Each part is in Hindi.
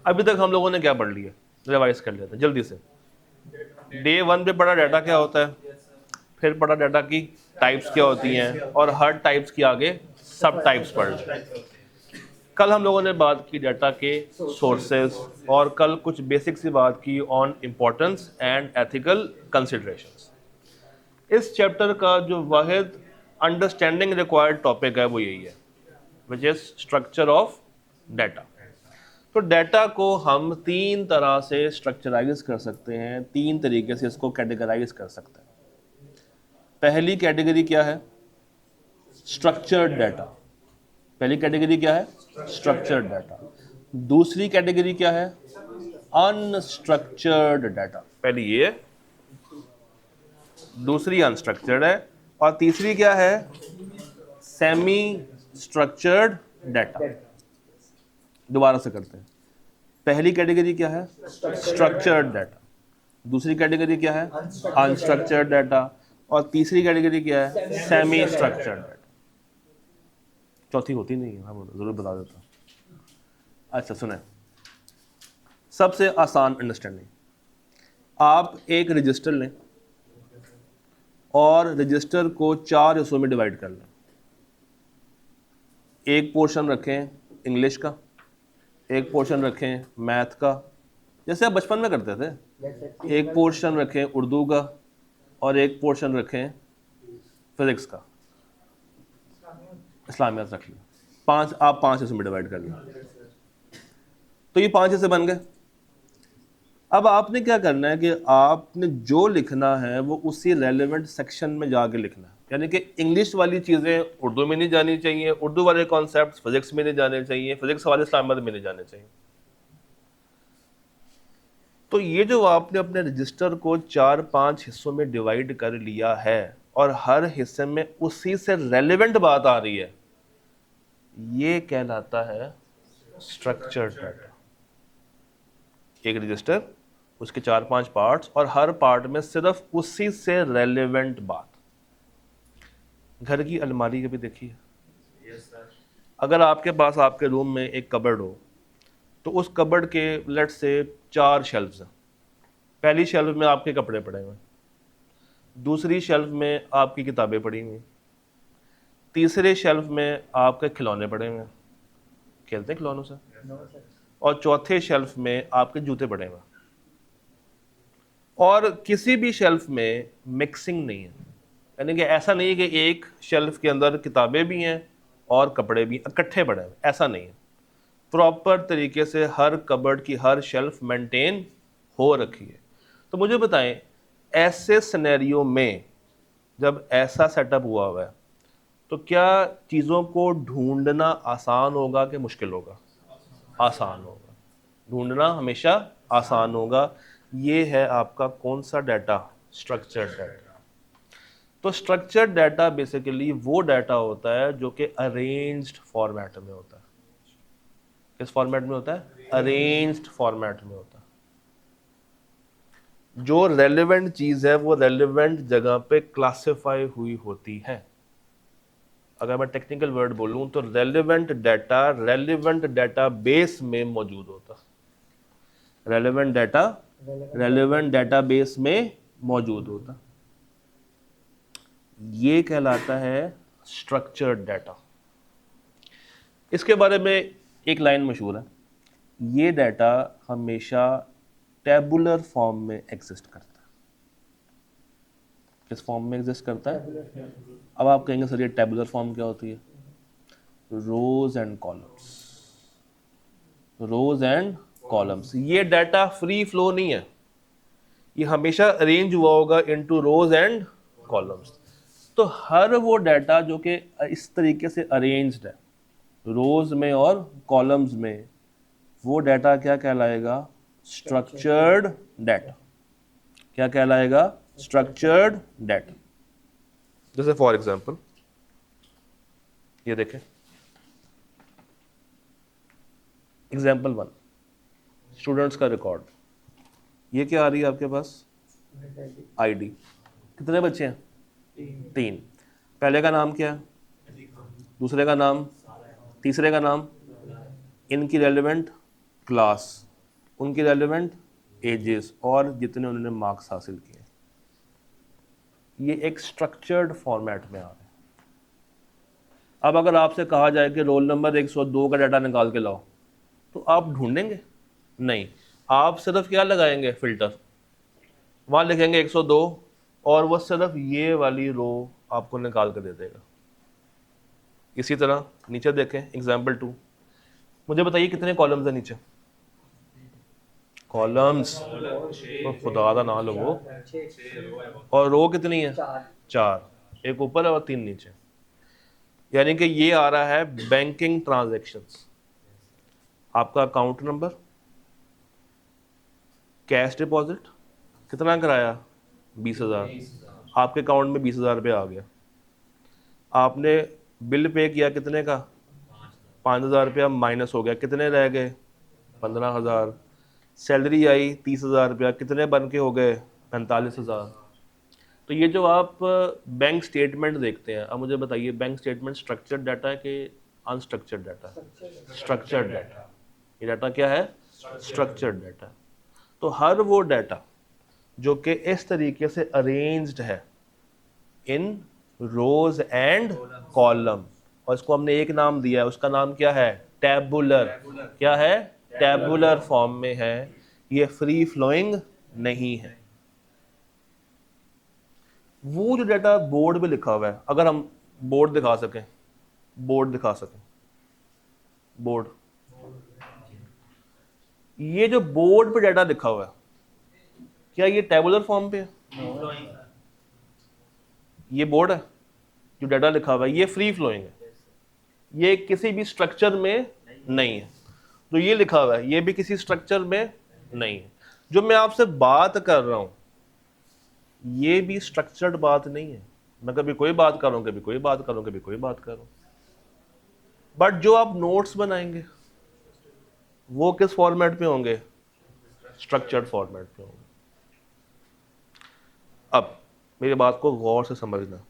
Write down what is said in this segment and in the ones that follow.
अभी तक हम लोगों ने क्या पढ़ लिया, रिवाइज कर लेते हैं जल्दी से। डे 1 पे पढ़ा डाटा क्या होता है, फिर पढ़ा डाटा की टाइप्स क्या होती हैं, और हर टाइप्स की आगे सब टाइप्स पढ़ ली। कल हम लोगों ने बात की डाटा के सोर्सेज, और कल कुछ बेसिक सी बात की on importance and ethical considerations. इस चैप्टर का जो वाहिद अंडरस्टैंडिंग रिक्वायर्ड टॉपिक है वो यही है, which is structure of data. तो डाटा को हम तीन तरह से स्ट्रक्चराइज कर सकते हैं, तीन तरीके से इसको कैटेगराइज कर सकते हैं। पहली कैटेगरी क्या है, स्ट्रक्चर्ड डाटा। पहली कैटेगरी क्या है, स्ट्रक्चर्ड डाटा। दूसरी कैटेगरी क्या है, अनस्ट्रक्चर्ड डाटा। पहली ये, दूसरी अनस्ट्रक्चर्ड है, और तीसरी क्या है, सेमी स्ट्रक्चर्ड डाटा। दोबारा से करते हैं। पहली कैटेगरी क्या है, स्ट्रक्चर्ड डाटा। दूसरी कैटेगरी क्या है, अनस्ट्रक्चर्ड डाटा। और तीसरी कैटेगरी क्या है, सेमी स्ट्रक्चर्ड डाटा। चौथी होती नहीं है, मैं जरूर बता देता हूँ। अच्छा सुने, सबसे आसान अंडरस्टैंडिंग, आप एक रजिस्टर लें और रजिस्टर को 4 हिस्सों में डिवाइड कर लें। एक पोर्शन रखें इंग्लिश का, एक पोर्शन रखें मैथ का, जैसे आप बचपन में करते थे। एक पोर्शन रखें उर्दू का, और एक पोर्शन रखें फिजिक्स का, इस्लामियात रख लिया। आप 5 हिस्सों में डिवाइड कर लिया। तो ये 5 हिस्से बन गए। अब आपने क्या करना है कि आपने जो लिखना है वो उसी रेलेवेंट सेक्शन में जाके लिखना है। यानी कि इंग्लिश वाली चीज़ें उर्दू में नहीं जानी चाहिए, उर्दू वाले कॉन्सेप्ट फिजिक्स में नहीं जाने चाहिए, फिजिक्स वाले इस्लामियात में नहीं जाने चाहिए। तो ये जो आपने अपने रजिस्टर को 4-5 हिस्सों में डिवाइड कर लिया है, और हर हिस्से में उसी से रेलेवेंट बात आ रही है, ये कहलाता है स्ट्रक्चर्ड डाटा। एक रजिस्टर, उसके 4-5 पार्ट्स, और हर पार्ट में सिर्फ उसी से रेलेवेंट बात। घर की अलमारी कभी देखी है? अगर आपके पास आपके रूम में एक कबर्ड हो, तो उस कबर्ड के लेट से 4 शेल्फ्स हैं। पहली शेल्फ में आपके कपड़े पड़े हुए हैं, दूसरी शेल्फ में आपकी किताबें पड़ी हुई हैं, तीसरे शेल्फ में आपके खिलौने पड़े हुए हैं, खेलते हैं खिलौनों से, और चौथे शेल्फ में आपके जूते पड़े हुए हैं। और किसी भी शेल्फ में मिक्सिंग नहीं है, यानी कि ऐसा नहीं है कि एक शेल्फ के अंदर किताबें भी हैं और कपड़े भी इकट्ठे पड़े हैं, ऐसा नहीं है। प्रॉपर तरीके से हर कबर्ड की हर शेल्फ मेंटेन हो रखी है। तो मुझे बताएं, ऐसे सिनेरियो में जब ऐसा सेटअप हुआ हुआ है, तो क्या चीज़ों को ढूंढना आसान होगा कि मुश्किल होगा? आसान होगा। ढूंढना हमेशा आसान होगा। ये है आपका कौन सा डाटा, स्ट्रक्चर्ड डाटा। तो स्ट्रक्चर्ड डाटा बेसिकली वो डाटा होता है जो कि अरेंज्ड फॉर्मेट में होता है। किस फॉर्मेट में होता है? अरेंज्ड फॉर्मेट में होता है। जो रेलेवेंट चीज है वो रेलेवेंट जगह पे क्लासिफाई हुई होती है। अगर मैं टेक्निकल वर्ड बोलूं तो रेलेवेंट डाटा बेस में मौजूद होता है। रेलेवेंट डाटा बेस में मौजूद होता, ये कहलाता है स्ट्रक्चर्ड डाटा। इसके बारे में एक लाइन मशहूर है, ये डाटा हमेशा टेबुलर फॉर्म में एग्जिस्ट करता है। किस फॉर्म में एग्जिस्ट करता है? अब आप कहेंगे सर ये टेबुलर फॉर्म क्या होती है? Rows and columns. Rows and columns. ये डाटा फ्री फ्लो नहीं है, ये हमेशा अरेंज हुआ होगा इनटू रोज एंड कॉलम्स। तो हर वो डाटा जो कि इस तरीके से अरेंज्ड है रोज में और कॉलम्स में, वो डाटा क्या कहलाएगा? Structured data. क्या कहलाएगा? Structured data. जैसे फॉर एग्जांपल ये देखें, एग्जांपल 1, स्टूडेंट्स का रिकॉर्ड। ये क्या आ रही है आपके पास? आईडी। कितने बच्चे हैं? 3। पहले का नाम क्या है? दूसरे का नाम, तीसरे का नाम, इनकी रेलेवेंट क्लास, उनकी रेलिवेंट एजेस और जितने उन्होंने मार्क्स हासिल किए। ये एक स्ट्रक्चर्ड फॉर्मेट में आ रहे हैं। अब अगर आपसे कहा जाए कि रोल नंबर 102 का डाटा निकाल के लाओ, तो आप ढूंढेंगे नहीं, आप सिर्फ क्या लगाएंगे, फिल्टर, वहाँ लिखेंगे 102 और वो सिर्फ ये वाली रो आपको निकाल कर दे देगा। इसी तरह नीचे देखें एग्जाम्पल 2, मुझे बताइए कितने कॉलम्स है नीचे, कॉलम्स तो खुदा का ना लो, और रो कितनी है, 4, एक ऊपर है और 3 नीचे। यानी कि ये आ रहा है बैंकिंग ट्रांजैक्शंस, आपका अकाउंट नंबर, कैश डिपॉजिट कितना कराया, 20,000, आपके अकाउंट में 20,000 रुपये आ गया। आपने बिल पे किया कितने का, 5,000 रुपया माइनस हो गया, कितने रह गए, 15,000। सैलरी आई 30,000 रुपया, कितने बन के हो गए, 45,000। तो ये जो आप बैंक स्टेटमेंट देखते हैं, अब मुझे बताइए बैंक स्टेटमेंट स्ट्रक्चर्ड डाटा है कि अनस्ट्रक्चर्ड डाटा, स्ट्रक्चर्ड डाटा। ये डाटा क्या है, स्ट्रक्चर्ड डाटा। तो हर वो डाटा जो कि इस तरीके से अरेंज्ड है इन रोज एंड कॉलम, और इसको हमने एक नाम दिया है, उसका नाम क्या है, टैबुलर। क्या है, टैबुलर फॉर्म में है, ये फ्री फ्लोइंग नहीं है। वो जो डाटा बोर्ड पे लिखा हुआ है, अगर हम बोर्ड दिखा सकें, बोर्ड दिखा सकें, बोर्ड, ये जो बोर्ड पे डाटा लिखा हुआ है, क्या ये टैबुलर फॉर्म पे है, ये बोर्ड है जो डाटा लिखा हुआ है, ये फ्री फ्लोइंग है, ये किसी भी स्ट्रक्चर में नहीं है। तो ये लिखा हुआ है, ये भी किसी स्ट्रक्चर में नहीं है। जो मैं आपसे बात कर रहा हूं ये भी स्ट्रक्चर्ड बात नहीं है, मैं कभी कोई बात कर रहा हूं, कभी कोई बात कर रहा हूं, कभी कोई बात कर रहा हूं। बट जो आप नोट्स बनाएंगे वो किस फॉर्मेट पे होंगे, स्ट्रक्चर्ड फॉर्मेट पे होंगे। अब मेरी बात को गौर से समझना,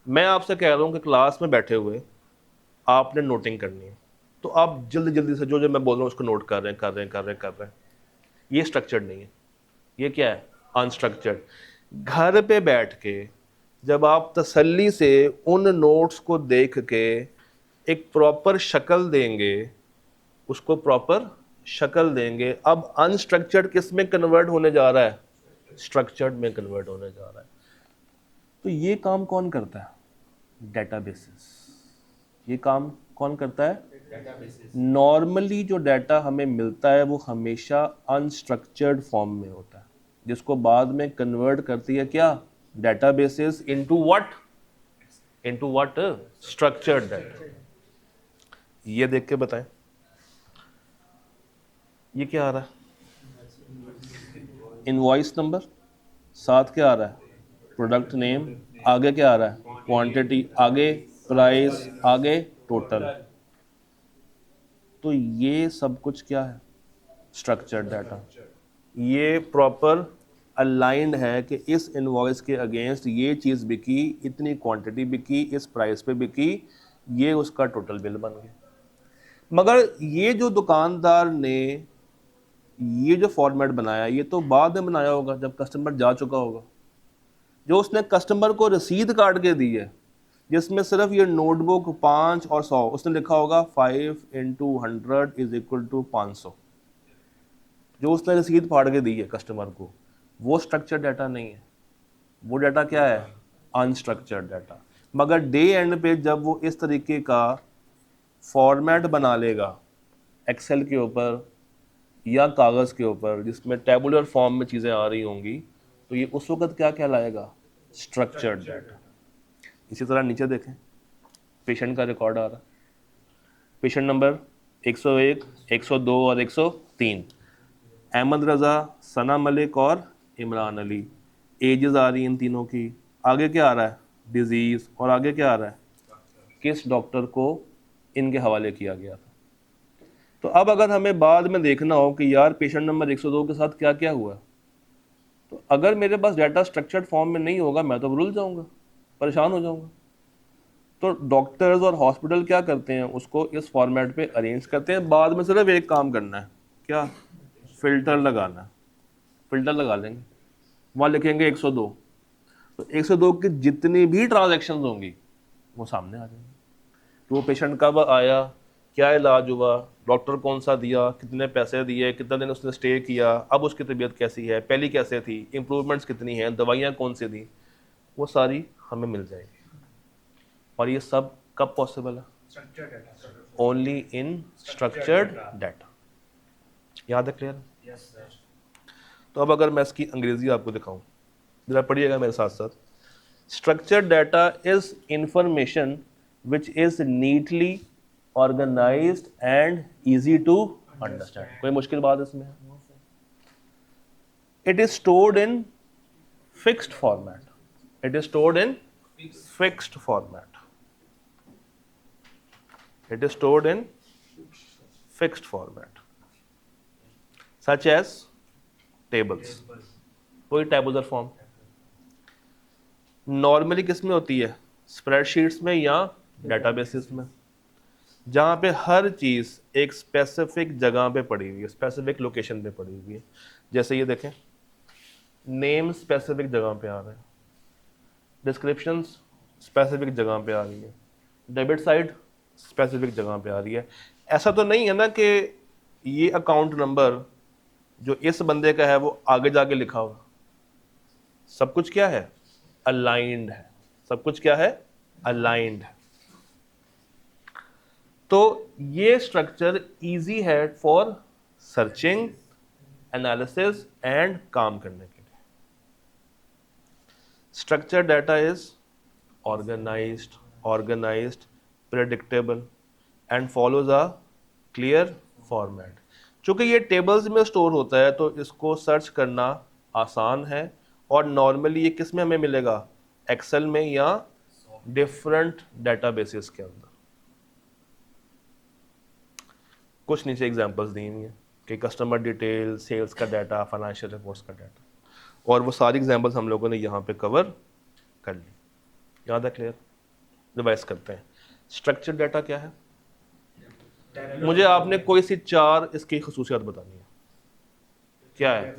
मैं आपसे कह रहा हूं कि क्लास में बैठे हुए आपने नोटिंग करनी है, तो आप जल्दी जल्दी से जो जो मैं बोल रहा हूं उसको नोट कर रहे हैं। ये स्ट्रक्चर्ड नहीं है, ये क्या है, अनस्ट्रक्चर्ड। घर पे बैठ के जब आप तसल्ली से उन नोट्स को देख के एक प्रॉपर शक्ल देंगे, उसको प्रॉपर शक्ल देंगे, अब अनस्ट्रक्चर्ड किस में कन्वर्ट होने जा रहा है, स्ट्रक्चर्ड में कन्वर्ट होने जा रहा है। तो ये काम कौन करता है, डेटाबेसेस। ये काम कौन करता है, नॉर्मली जो डाटा हमें मिलता है वो हमेशा अनस्ट्रक्चर्ड फॉर्म में होता है, जिसको बाद में कन्वर्ट करती है क्या, databases into what, structured data. ये देख के बताएं, ये क्या आ रहा है, इनवॉइस नंबर, साथ क्या आ रहा है, प्रोडक्ट नेम, आगे क्या आ रहा है, क्वांटिटी, आगे प्राइस, आगे टोटल। तो ये सब कुछ क्या है, स्ट्रक्चर्ड डाटा। ये प्रॉपर अलाइंड है कि इस इनवॉइस के अगेंस्ट ये चीज़ बिकी, इतनी क्वांटिटी बिकी, इस प्राइस पे बिकी, ये उसका टोटल बिल बन गया। मगर ये जो दुकानदार ने ये जो फॉर्मेट बनाया, ये तो बाद में बनाया होगा जब कस्टमर जा चुका होगा। जो उसने कस्टमर को रसीद काट के दी है, जिसमें सिर्फ ये नोटबुक 5 और 100, उसने लिखा होगा 5 × 100 = 500, जो उसने रसीद फाड़ के दी है कस्टमर को, वो स्ट्रक्चर्ड डाटा नहीं है, वो डाटा क्या है, अनस्ट्रक्चर्ड डाटा। मगर डे एंड पे जब वो इस तरीके का फॉर्मेट बना लेगा एक्सेल के ऊपर या कागज़ के ऊपर जिसमें टेबुलर फॉर्म में चीज़ें आ रही होंगी, तो ये उस वक्त क्या कहलाएगा, स्ट्रक्चर्ड डाटा। इसी तरह नीचे देखें, पेशेंट का रिकॉर्ड आ रहा है, पेशेंट नंबर 101, 102 और 103, अहमद रज़ा, सना मलिक और इमरान अली। एजेस आ रही हैं इन तीनों की, आगे क्या आ रहा है, डिजीज़, और आगे क्या आ रहा है, किस डॉक्टर को इनके हवाले किया गया था। तो अब अगर हमें बाद में देखना हो कि यार पेशेंट नंबर 102 के साथ क्या क्या हुआ, तो अगर मेरे पास डाटा स्ट्रक्चर्ड फॉर्म में नहीं होगा, मैं तो भूल जाऊंगा, परेशान हो जाऊंगा। तो डॉक्टर्स और हॉस्पिटल क्या करते हैं, उसको इस फॉर्मेट पे अरेंज करते हैं। बाद में सिर्फ एक काम करना है, क्या, फिल्टर लगाना है, फिल्टर लगा लेंगे, वहाँ लिखेंगे 102, तो 102 की जितनी भी ट्रांजैक्शंस होंगी वो सामने आ जाएंगी। तो वो पेशेंट कब आया, क्या इलाज हुआ, डॉक्टर कौन सा दिया, कितने पैसे दिए, कितना दिन उसने स्टे किया, अब उसकी तबीयत कैसी है, पहली कैसे थी, इम्प्रूवमेंट्स कितनी हैं, दवाइयाँ कौन सी दी, वो सारी हमें मिल जाएगी। और ये सब कब पॉसिबल है? Only in structured data. याद है? क्लियर? Yes sir. तो अब अगर मैं इसकी अंग्रेजी आपको दिखाऊं, जरा पढ़िएगा मेरे साथ साथ। Structured data is information which is neatly organised and easy to understand. कोई मुश्किल बात इसमें है? It is stored in fixed format. It is stored in fixed format. It is stored in fixed format, such as tables. कोई tabular form नॉर्मली किस में होती है? स्प्रेडशीट्स में या डेटाबेसेस में, जहाँ पे हर चीज़ एक स्पेसिफिक जगह पे पड़ी हुई है, स्पेसिफिक लोकेशन पे पड़ी हुई है। जैसे ये देखें, नेम स्पेसिफिक जगह पे आ रहे हैं, डिस्क्रिप्शंस स्पेसिफिक जगह पे आ रही है, डेबिट साइड स्पेसिफिक जगह पे आ रही है। ऐसा तो नहीं है ना कि ये अकाउंट नंबर जो इस बंदे का है वो आगे जाके लिखा हुआ। सब कुछ क्या है? अलाइंड है। सब कुछ क्या है? अलाइंड है। तो ये स्ट्रक्चर इजी है फॉर सर्चिंग, एनालिसिस एंड काम करने के लिए। Structure data is organised, predictable and follows a clear format। चूंकि ये टेबल्स में स्टोर होता है तो इसको सर्च करना आसान है, और नॉर्मली ये किस में हमें मिलेगा? एक्सेल में या डिफरेंट डेटाबेसेस के अंदर। कुछ नीचे एग्जांपल्स दी हुई हैं कि कस्टमर डिटेल, सेल्स का डाटा, फाइनेंशियल रिपोर्ट्स का डाटा, और वो सारी एग्जांपल्स हम लोगों ने यहाँ पे कवर कर ली। याद है? क्लियर? रिवाइज करते हैं। स्ट्रक्चर डाटा क्या है? मुझे आपने कोई सी 4 इसकी खसूसियात बतानी है। क्या है?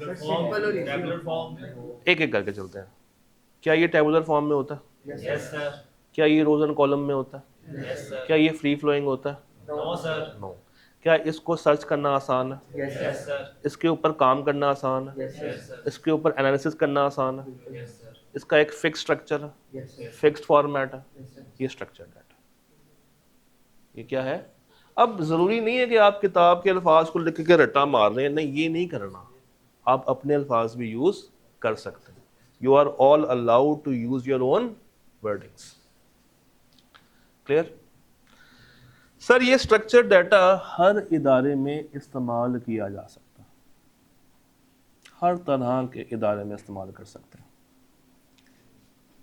एक एक करके चलते हैं। क्या ये टेबुलर फॉर्म में होता है? Yes sir. क्या ये रोज एंड कॉलम में होता है? Yes sir. क्या ये फ्री फ्लोइंग होता है? No sir. नो। क्या इसको सर्च करना आसान है? Yes sir. इसके ऊपर काम करना आसान है? Yes sir. इसके ऊपर एनालिसिस करना आसान है? Yes sir. इसका एक फिक्स स्ट्रक्चर है, फिक्स्ड फॉर्मेट है। ये स्ट्रक्चर डाटा, ये क्या है? अब जरूरी नहीं है कि आप किताब के अल्फाज को लिख के रट्टा मार रहे हैं, नहीं, ये नहीं करना। आप अपने अल्फाज भी यूज कर सकते हैं। You are all allowed to use your own wordings. Clear? Sir, ये स्ट्रक्चर डाटा हर इदारे में इस्तेमाल किया जा सकता है, हर तरह के इदारे में इस्तेमाल कर सकते हैं।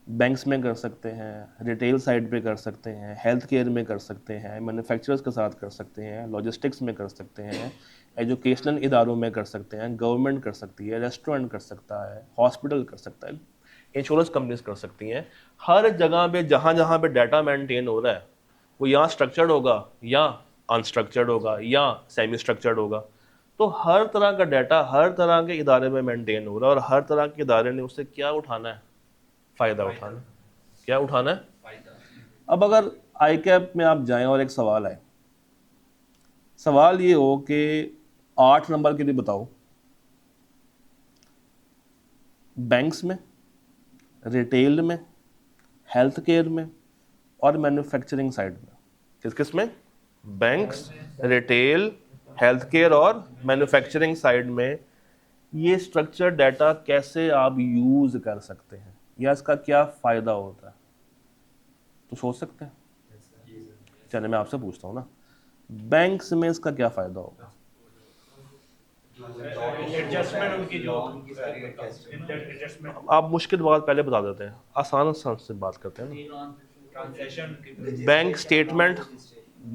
बैंक्स में कर सकते हैं, रिटेल साइड पे कर सकते हैं, हेल्थ केयर में कर सकते हैं, मैन्युफैक्चरर्स के साथ कर सकते हैं, लॉजिस्टिक्स में कर सकते हैं, एजुकेशनल इदारों में कर सकते हैं, गवर्नमेंट कर सकती है, रेस्टोरेंट कर सकता है, हॉस्पिटल कर सकता है, इंश्योरेंस कंपनीज कर सकती हैं। हर जगह पे जहाँ जहाँ पे डाटा मेंटेन हो रहा है वो या स्ट्रक्चर्ड होगा या अनस्ट्रक्चर्ड होगा या सेमी स्ट्रक्चर्ड होगा। तो हर तरह का डाटा हर तरह के इदारे में मेंटेन हो रहा है, और हर तरह के इदारे ने उससे क्या उठाना है? फ़ायदा उठाना। क्या उठाना है? अब अगर आई कैप में आप जाएं और एक सवाल आए, सवाल ये हो कि 8 नंबर के लिए बताओ, बैंक्स में, रिटेल में, हेल्थ केयर में और मैन्युफैक्चरिंग साइड में, किस किस में? बैंक्स, रिटेल, हेल्थ केयर और मैन्युफैक्चरिंग साइड में ये स्ट्रक्चर डाटा कैसे आप यूज़ कर सकते हैं या इसका क्या फ़ायदा होता है? तो सोच सकते हैं। चलिए मैं आपसे पूछता हूँ ना, बैंक्स में इसका क्या फ़ायदा होगा? एडजस्टमेंट उनकी जो एडजस्टमेंट, आप मुश्किल बात पहले बता देते हैं, आसान आसान से बात करते हैं ना। ट्रांजैक्शन,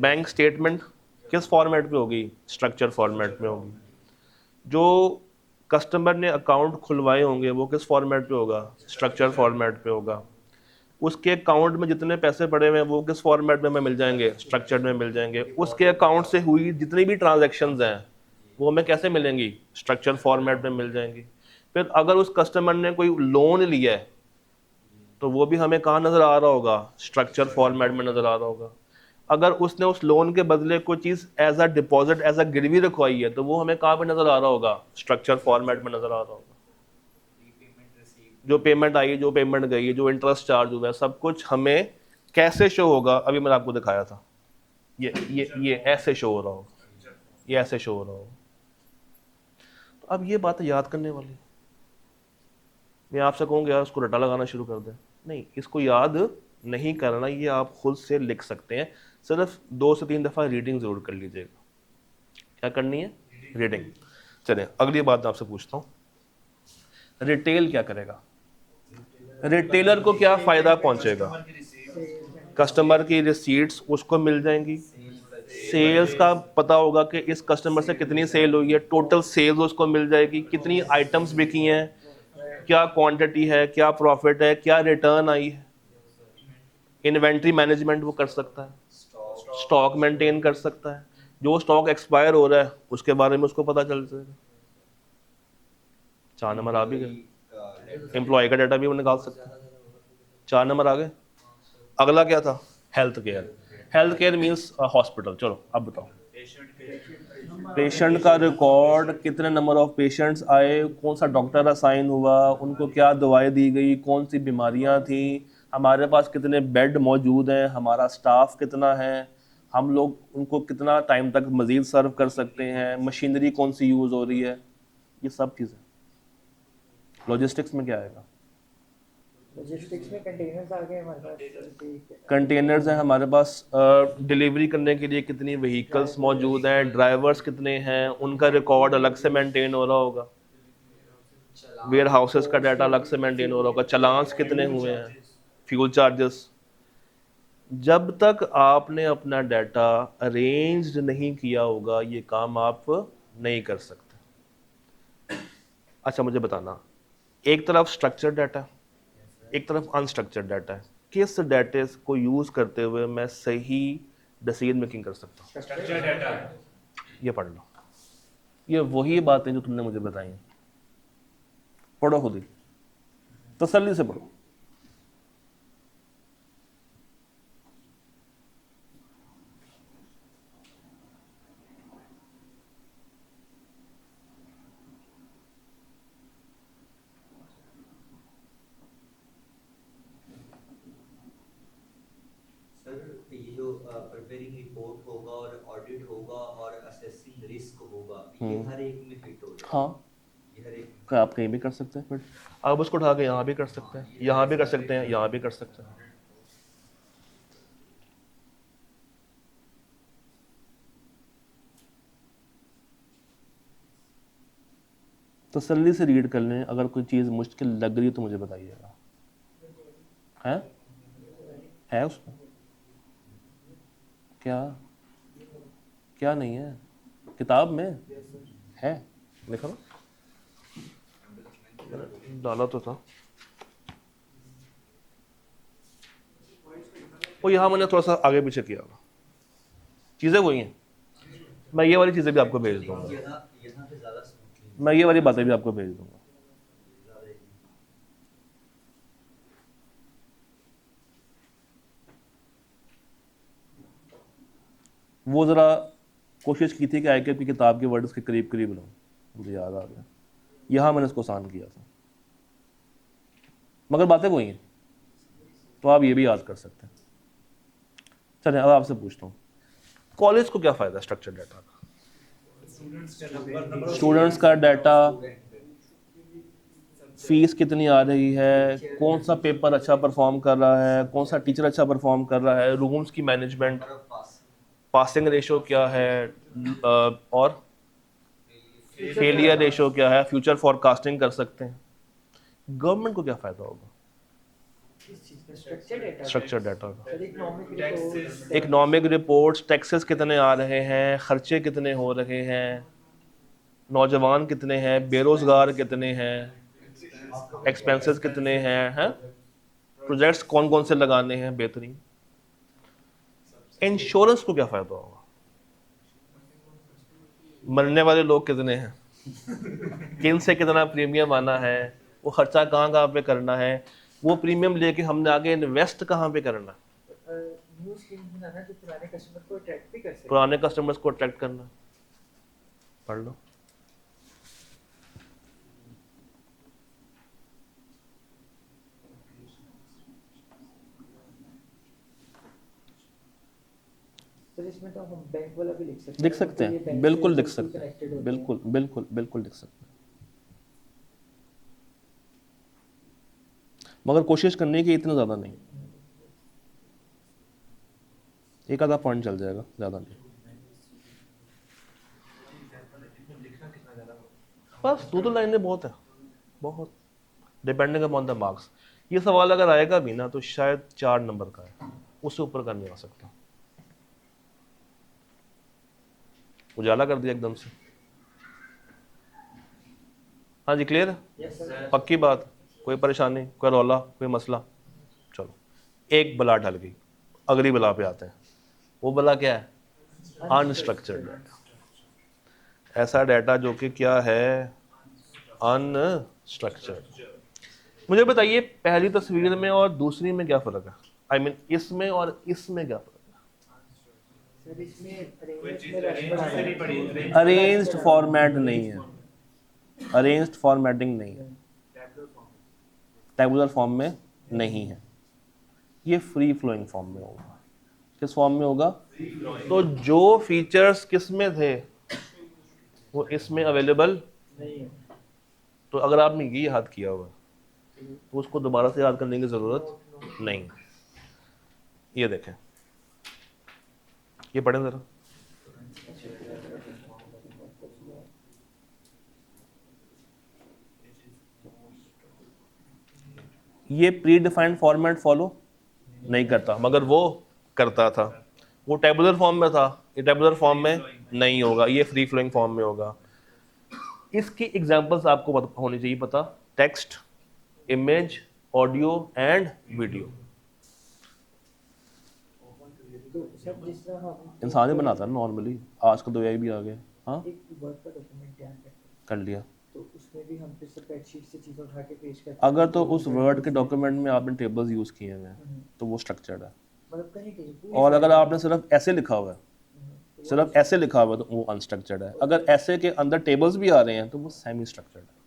बैंक स्टेटमेंट किस फॉर्मेट पे होगी? स्ट्रक्चर फॉर्मेट में होगी। जो कस्टमर ने अकाउंट खुलवाए होंगे वो किस फॉर्मेट पे होगा? स्ट्रक्चर फॉर्मेट पे होगा। उसके अकाउंट में जितने पैसे पड़े हुए हैं वो किस फॉर्मेट में हमें मिल जाएंगे? स्ट्रक्चर में मिल जाएंगे। उसके अकाउंट से हुई जितनी भी ट्रांजैक्शंस हैं वो हमें कैसे मिलेंगी? स्ट्रक्चर फॉर्मेट में मिल जाएंगी। फिर अगर उस कस्टमर ने कोई लोन लिया है तो वो भी हमें कहाँ नज़र आ रहा होगा? स्ट्रक्चर फॉर्मेट में नज़र आ रहा होगा। अगर उसने उस लोन के बदले कोई चीज़ as a deposit, as a गिरवी रखवाई है तो वो हमें कहाँ पे नज़र आ रहा होगा? स्ट्रक्चर फॉर्मेट में नज़र आ रहा होगा। जो पेमेंट आई, जो पेमेंट गई, जो इंटरेस्ट चार्ज हुआ है, सब कुछ हमें कैसे शो होगा? अभी मैंने आपको दिखाया था, ये ऐसे शो हो रहा होगा, ये ऐसे शो हो रहा होगा। तो अब ये बात याद करने वाली, मैं आपसे कहूँगा यार उसको रटा लगाना शुरू कर दें, नहीं, इसको याद नहीं करना, ये आप खुद से लिख सकते हैं। सिर्फ 2 से 3 दफ़ा रीडिंग ज़रूर कर लीजिएगा। क्या करनी है? रीडिंग। चलिए अगली बात मैं आपसे पूछता हूँ, रिटेल क्या करेगा? रिटेलर को क्या फ़ायदा पहुँचेगा? कस्टमर की रिसीट्स उसको मिल जाएंगी, सेल्स का पता होगा कि इस कस्टमर से कितनी सेल हुई है, टोटल सेल्स उसको मिल जाएगी, कितनी आइटम्स बिकी हैं, क्या क्वांटिटी है, क्या प्रॉफिट है, क्या रिटर्न आई है। इन्वेंट्री मैनेजमेंट वो कर सकता है, स्टॉक मेंटेन कर सकता है, जो स्टॉक एक्सपायर हो रहा है उसके बारे में उसको पता चल जाएगा। 4 नंबर आ भी गए, एम्प्लॉय का डाटा भी वो निकाल सकता है। 4 नंबर आ गए। अगला क्या था? Health care. Health care means hospital. चलो अब बताओ, पेशेंट का रिकॉर्ड, कितने नंबर ऑफ पेशेंट्स आए, कौन सा डॉक्टर असाइन हुआ, उनको क्या दवाएं दी गई, कौन सी बीमारियां थी, हमारे पास कितने बेड मौजूद हैं, हमारा स्टाफ कितना है, हम लोग उनको कितना टाइम तक मज़ीद सर्व कर सकते हैं, मशीनरी कौन सी यूज़ हो रही है, ये सब चीज़ें। लॉजिस्टिक्स में क्या आएगा? लॉजिस्टिक्स में कंटेनर्स आ गए हमारे पास, कंटेनर्स हैं हमारे पास, डिलीवरी करने के लिए कितनी व्हीकल्स मौजूद हैं, ड्राइवर्स कितने हैं, उनका रिकॉर्ड अलग से मेंटेन हो रहा होगा, वेयर हाउसेस का डाटा अलग से मेंटेन हो रहा होगा, चलान्स कितने हुए हैं, फ्यूल चार्जेस। जब तक आपने अपना डाटा अरेंज्ड नहीं किया होगा ये काम आप नहीं कर सकते। अच्छा मुझे बताना, एक तरफ स्ट्रक्चर्ड डाटा, एक तरफ अनस्ट्रक्चर्ड डाटा है, किस डाटे को यूज़ करते हुए मैं सही डिसीजन मेकिंग कर सकता हूँ? Structure data. ये पढ़ लो, ये वही बातें जो तुमने मुझे बताई हैं, पढ़ो खुद ही, तसल्ली से पढ़ो। ये जो प्रिपेयरिंग रिपोर्ट होगा और ऑडिट होगा और असेसिंग रिस्क होगा, ये हर एक में फिट हो जाएगा। हाँ, ये हर एक क्या आप कहीं भी कर सकते हैं, फिर आप उसको उठा के यहाँ भी कर सकते हैं, यहाँ भी कर सकते हैं, यहाँ भी कर सकते हैं। तसल्ली से रीड कर लें, अगर कोई चीज़ मुश्किल लग रही है तो मुझे बताइएगा। है उसमें क्या? क्या नहीं है? किताब में है, लिखा ना, मैंने डाला तो था वो, यहाँ मैंने थोड़ा सा आगे पीछे किया होगा, चीज़ें वही हैं। मैं ये वाली चीज़ें भी आपको भेज दूंगा, यहाँ पे ज़्यादा स्मूथली मैं ये वाली बातें भी आपको भेज दूंगा। ज़्यादा वो ज़रा कोशिश की थी कि आई की किताब के वर्ड्स के करीब करीब लाऊं, मुझे याद आ गया, यहाँ मैंने इसको आसान किया था, मगर बातें वही हैं, तो आप ये भी याद कर सकते हैं। चलिए अब आपसे पूछता हूँ, कॉलेज को क्या फ़ायदा है स्ट्रक्चर डाटा का? स्टूडेंट्स का डाटा, फीस कितनी आ रही है, कौन सा पेपर अच्छा परफॉर्म कर रहा है, कौन सा टीचर अच्छा परफॉर्म कर रहा है, रूम्स की मैनेजमेंट, पासिंग रेशो क्या है, और फेलियर रेशो क्या है, फ्यूचर फॉरकास्टिंग कर सकते हैं। गवर्नमेंट को क्या फ़ायदा होगा स्ट्रक्चर डाटा का? इकोनॉमिक रिपोर्ट्स, टैक्सेस कितने आ रहे हैं, खर्चे कितने हो रहे हैं, नौजवान कितने हैं, बेरोज़गार कितने हैं, एक्सपेंसेस कितने हैं, प्रोजेक्ट्स कौन कौन से लगाने हैं बेहतरीन। इंश्योरेंस को क्या फ़ायदा होगा? मरने वाले लोग कितने हैं, किन से कितना प्रीमियम आना है, वो खर्चा कहाँ कहाँ पे करना है, वो प्रीमियम लेके हमने आगे इन्वेस्ट कहाँ पे करना, न्यू स्कीम बनाना जो पुराने कस्टमर को अट्रैक्ट भी कर सके। पुराने कस्टमर्स को अट्रैक्ट करना। पढ़ लो। सर इसमें तो हम बैंक वाला भी लिख सकते हैं। लिख सकते तो ये हैं, बैंक बिल्कुल से लिख बिल्कुल सकते connected हैं, होते हैं। बिल्कुल बिल्कुल बिल्कुल लिख सकते हैं, मगर कोशिश करनी कि इतना ज़्यादा नहीं, एक आधा पॉइंट चल जाएगा, ज़्यादा नहीं। बस दो लाइनें बहुत है, बहुत, डिपेंडिंग अपॉन द मार्क्स। ये सवाल अगर आएगा भी ना तो शायद 4 नंबर का है, उससे ऊपर का नहीं आ सकता। उजाला कर दिया एकदम से। हाँ जी, क्लियर है, Yes, sir। पक्की बात, कोई परेशानी, कोई रौला, कोई मसला। चलो, एक बला टल गई, अगली बला पे आते हैं। वो बला क्या है? Unstructured data. ऐसा डाटा जो कि क्या है? अनस्ट्रक्चर्ड। मुझे बताइए पहली तस्वीर में और दूसरी में क्या फ़र्क है? आई मीन इसमें और इसमें क्या फ़र्क है? सर इसमें कोई अरेंजमेंट चीज में रश बढ़ाना नहीं है। पड़ी, अरेंज्ड फॉर्मेट नहीं है, अरेंज्ड फॉर्मेटिंग नहीं है, टेबुलर फॉर्म में नहीं है, ये फ्री फ्लोइंग फॉर्म में होगा। किस फॉर्म में होगा? तो जो फीचर्स किस में थे वो इसमें अवेलेबल, नहीं है। तो अगर आपने ये याद किया हुआ तो उसको दोबारा से याद करने की ज़रूरत नहीं। ये देखें, ये पढ़ें ज़रा। ये प्री डिफाइंड फॉर्मेट फॉलो नहीं करता, मगर वो करता था। वो टेबुलर फॉर्म में था, ये टेबुलर फॉर्म में नहीं होगा, ये फ्री फ्लोइंग फॉर्म में होगा। इसकी एग्जांपल्स आपको होनी चाहिए पता, text, image, audio and video. तो सर जिस तरह हम इंसान ही बनाता है नॉर्मली, आज का तो AI भी आ गया। हाँ, एक वर्ड का डॉक्यूमेंट तैयार करते हैं कर लिया। तो उसमें भी हम फिर स्प्रेडशीट से चीज़ें उठा के पेश करते हैं। अगर तो उस वर्ड के डॉक्यूमेंट में आपने टेबल्स यूज़ किए हुए हैं तो वो स्ट्रक्चर्ड है, मतलब कहीं कहीं पूरी और अगर फाइल आपने सिर्फ ऐसे लिखा हुआ है, तो सिर्फ ऐसे लिखा हुआ है तो वो अनस्ट्रक्चर्ड है। अगर ऐसे के अंदर टेबल्स भी आ रहे हैं तो वो सेमी स्ट्रक्चर्ड है।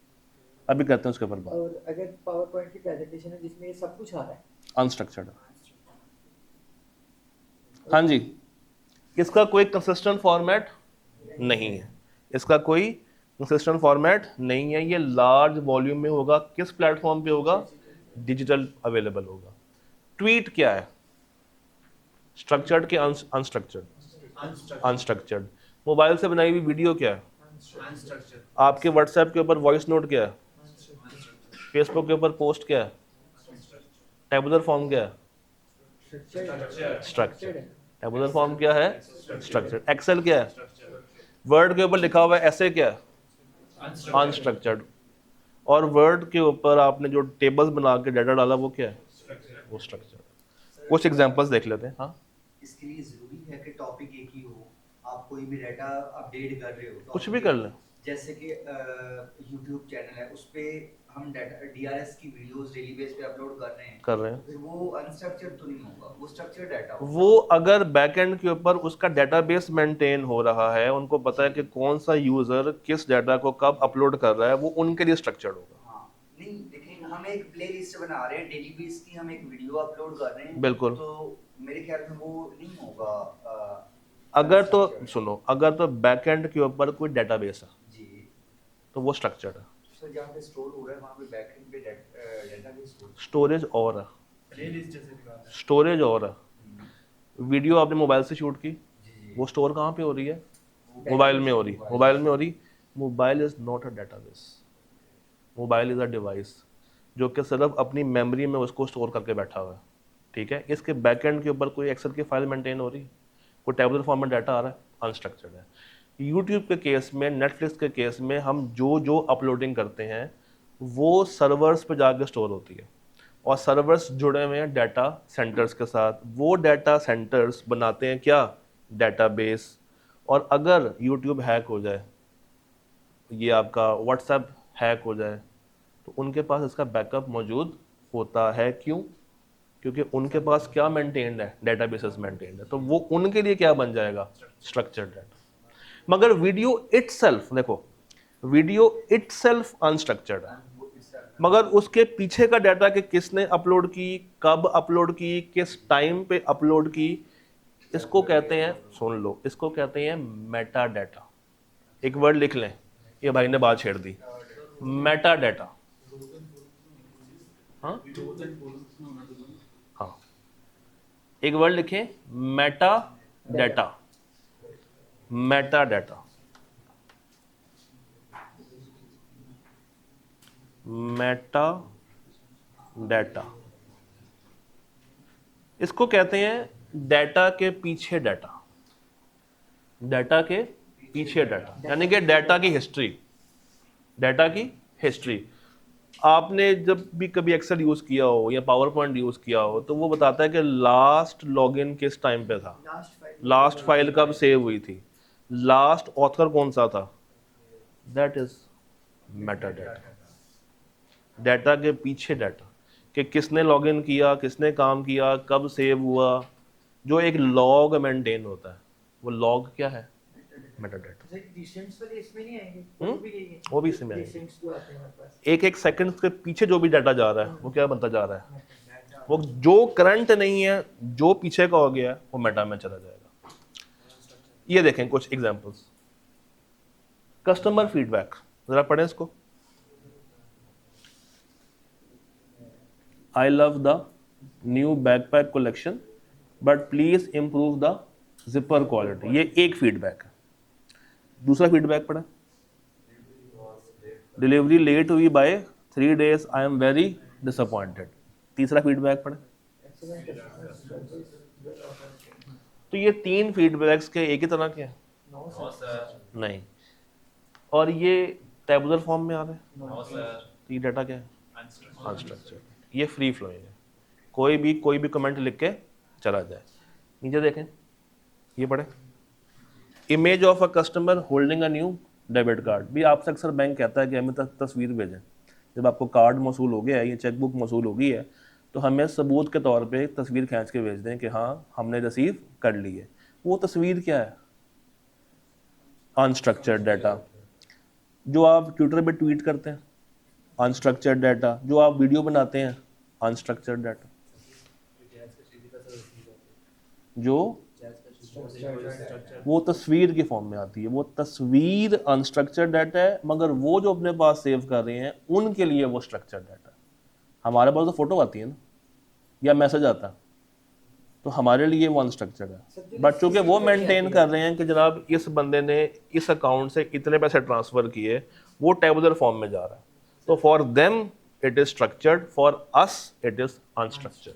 अभी करते हैं उसके ऊपर बात। और अगर पावर पॉइंट की प्रेजेंटेशन है जिसमें ये सब कुछ आ रहा है, अनस्ट्रक्चर्ड है। हाँ जी, इसका कोई कंसिस्टेंट फॉर्मेट नहीं है, इसका कोई कंसिस्टेंट फॉर्मेट नहीं है। ये लार्ज वॉल्यूम में होगा, किस प्लेटफॉर्म पे होगा? डिजिटल अवेलेबल होगा। ट्वीट क्या है? स्ट्रक्चर्ड के अनस्ट्रक्चर्ड? अनस्ट्रक्चर्ड। मोबाइल से बनाई हुई वीडियो क्या है? अनस्ट्रक्चर्ड, आपके व्हाट्सएप के ऊपर वॉइस नोट क्या है? फेसबुक के ऊपर पोस्ट क्या है? टेबुलर फॉर्म क्या है? स्ट्रक्चर। टेबुलर फॉर्म क्या है? स्ट्रक्चर। एक्सेल क्या है? वर्ड के ऊपर लिखा हुआ है ऐसे क्या है? अनस्ट्रक्चर्ड। और वर्ड के ऊपर आपने जो टेबल्स बना के डाटा डाला वो क्या है? वो स्ट्रक्चर। कुछ एग्जांपल्स देख लेते हैं। हाँ, इसके लिए जरूरी है कि टॉपिक एक ही हो, आप कोई भी डाटा अपडेट कर रहे हो तो कुछ भी कर लें। जैसे कि यूट्यूब चैनल है, उस पे हम डाटा DRS की वीडियोस डेली बेस पे अपलोड कर रहे हैं, फिर वो अनस्ट्रक्चर्ड तो नहीं होगा, वो स्ट्रक्चर्ड डाटा होगा। वो अगर बैकएंड के ऊपर उसका डेटाबेस मेंटेन हो रहा है, उनको पता है कि कौन सा यूजर किस डाटा को कब अपलोड कर रहा है, वो उनके लिए स्ट्रक्चर्ड होगा। हाँ, नहीं लेकिन हम एक प्लेलिस्ट बना रहे हैं डेली बेस की, हम एक वीडियो अपलोड कर रहे हैं, बिल्कुल। तो मेरे ख्याल में वो नहीं होगा अगर तो unstructured। सुनो, अगर तो बैकएंड के ऊपर कोई डेटाबेस है जी, तो वो स्ट्रक्चर्ड है। तो जहाँ पे स्टोर हो रहा है वहाँ पे बैकएंड पे डेटाबेस हो। स्टोरेज और है, प्लेलिस्ट जैसे दिखा रहा है। स्टोरेज और है। वीडियो आपने मोबाइल से शूट की, जी, वो स्टोर कहाँ पे हो रही है? मोबाइल में हो रही, मोबाइल में हो रही। Mobile is not a database, mobile is a device जो कि सिर्फ अपनी मेमोरी में उसको स्टोर करके बैठा हुआ है। ठीक है, इसके बैकएंड के ऊपर कोई एक्सेल की फाइल मेंटेन हो रही, कोई टेबुलर फॉर्म में डाटा आ रहा है, अनस्ट्रक्चर्ड है। यूट्यूब के केस में, नेटफ्लिक्स के केस में हम जो जो अपलोडिंग करते हैं वो सर्वर्स पे जाकर स्टोर होती है, और सर्वर्स जुड़े हुए हैं डाटा सेंटर्स के साथ। वो डाटा सेंटर्स बनाते हैं क्या? डेटाबेस। और अगर यूट्यूब हैक हो जाए, ये आपका व्हाट्सएप हैक हो जाए, तो उनके पास इसका बैकअप मौजूद होता है। क्यों? क्योंकि उनके पास क्या मेंटेन्ड है, डेटाबेसेस मेंटेन्ड है, तो वो उनके लिए क्या बन जाएगा, स्ट्रक्चर्ड डाटा। मगर वीडियो इटसेल्फ, देखो वीडियो इटसेल्फ अनस्ट्रक्चर्ड है, मगर उसके पीछे का डाटा कि किसने अपलोड की, कब अपलोड की, किस टाइम पे अपलोड की, इसको कहते हैं, सुन लो, इसको कहते हैं मेटा डाटा। एक वर्ड लिख लें, ये भाई ने बात छेड़ दी, मेटा डाटा। हाँ हाँ, एक वर्ड लिखें, Meta data. Meta data, Meta data, इसको कहते हैं डाटा के पीछे डाटा। डाटा के पीछे डाटा यानी कि डाटा की हिस्ट्री। डाटा की हिस्ट्री, आपने जब भी कभी एक्सेल यूज किया हो या पावर पॉइंट यूज किया हो, तो वो बताता है कि लास्ट लॉगिन किस टाइम पे था, लास्ट फाइल कब सेव हुई थी, लास्ट ऑथर कौन सा था। That is Meta data. Data के पीछे डाटा कि किसने लॉगिन किया, किसने काम किया, कब सेव हुआ, जो एक लॉग मेंटेन होता है, वो लॉग क्या है, मेटा डाटा। डिसेंट्स वाले इसमें नहीं आएंगे, वो भी इसमें आएंगे। डिसेंट्स जो आते हैं हमारे पास, एक एक सेकंड के पीछे जो भी डाटा जा रहा है वो क्या बनता जा रहा है, वो जो करंट नहीं है, जो पीछे का हो गया है, वो मेटा में चला जाएगा। ये देखें कुछ एग्जांपल्स। कस्टमर फीडबैक, जरा पढ़ें इसको। I love the new backpack collection, but please improve the zipper quality। ये एक फीडबैक है। दूसरा फीडबैक पढ़ा, डिलीवरी लेट हुई by 3 days, I am very disappointed। तीसरा फीडबैक पढ़ा। तो ये 3 फीडबैक्स के एक ही तरह के हैं? नहीं। और ये टेबुलर फॉर्म में आ रहे हैं? तो ये डाटा क्या है, अनस्ट्रक्चर्ड। ये फ्री फ्लोइंग है, कोई भी कमेंट लिख के चला जाए। नीचे देखें, ये पढ़े, image of a customer holding a new debit card. भी आपसे अक्सर बैंक कहता है कि हमें तस्वीर भेजें। जब आपको कार्ड मौसूल हो गया है, ये चेकबुक मौसूल हो गई है, तो हमें सबूत के तौर पे तस्वीर खींच के भेज दें कि हाँ हमने रिसीव कर ली है। वो तस्वीर क्या है, अनस्ट्रक्चर्ड डाटा। जो आप ट्विटर पे ट्वीट करते हैं, अनस्ट्रक्चर्ड डाटा। जो आप वीडियो बनाते हैं, अनस्ट्रक्चर्ड डाटा। जो वो तस्वीर की फॉर्म में आती है, वो तस्वीर अनस्ट्रक्चर्ड डाटा है, मगर वो जो अपने पास सेव कर रहे हैं उनके लिए वो स्ट्रक्चर्ड डाटा है। हमारे पास तो फोटो आती है ना, या मैसेज आता है, तो हमारे लिए वो अनस्ट्रक्चर्ड है। बट चूंकि वो मेंटेन कर रहे हैं कि जनाब इस बंदे ने इस अकाउंट से इतने पैसे ट्रांसफर किए, वो टेबुलर फॉर्म में जा रहा है, तो for them it is structured, for us it is unstructured.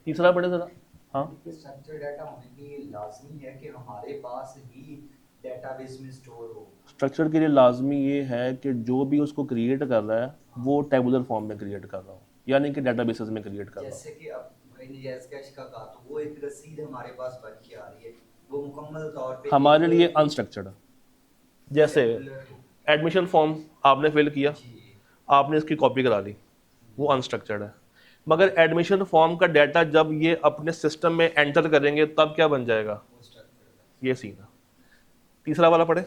तीसरा पढ़े जरा। हाँ, स्ट्रक्चर्ड डाटा होने के लिए लाजमी है कि हमारे पास ही डेटाबेस में स्टोर हो। स्ट्रक्चर के लिए लाजमी ये है कि जो भी उसको क्रिएट कर रहा है वो टेबुलर फॉर्म में क्रिएट कर रहा हो, यानी कि डेटाबेसेस में क्रिएट कर रहा हो। जैसे कि अब जैस कैश का कहा, तो वो एक रसीद हमारे पास बन के आ रही है, वो मुकम्मल तौर पे हमारे लिए अनस्ट्रक्चर्ड है। जैसे एडमिशन फॉर्म आपने फिल किया, आपने इसकी कॉपी करा ली, वो अनस्ट्रक्चर्ड है। मगर एडमिशन फॉर्म का डाटा जब ये अपने सिस्टम में एंटर करेंगे तब क्या बन जाएगा, ये सीन है। तीसरा वाला पढ़े,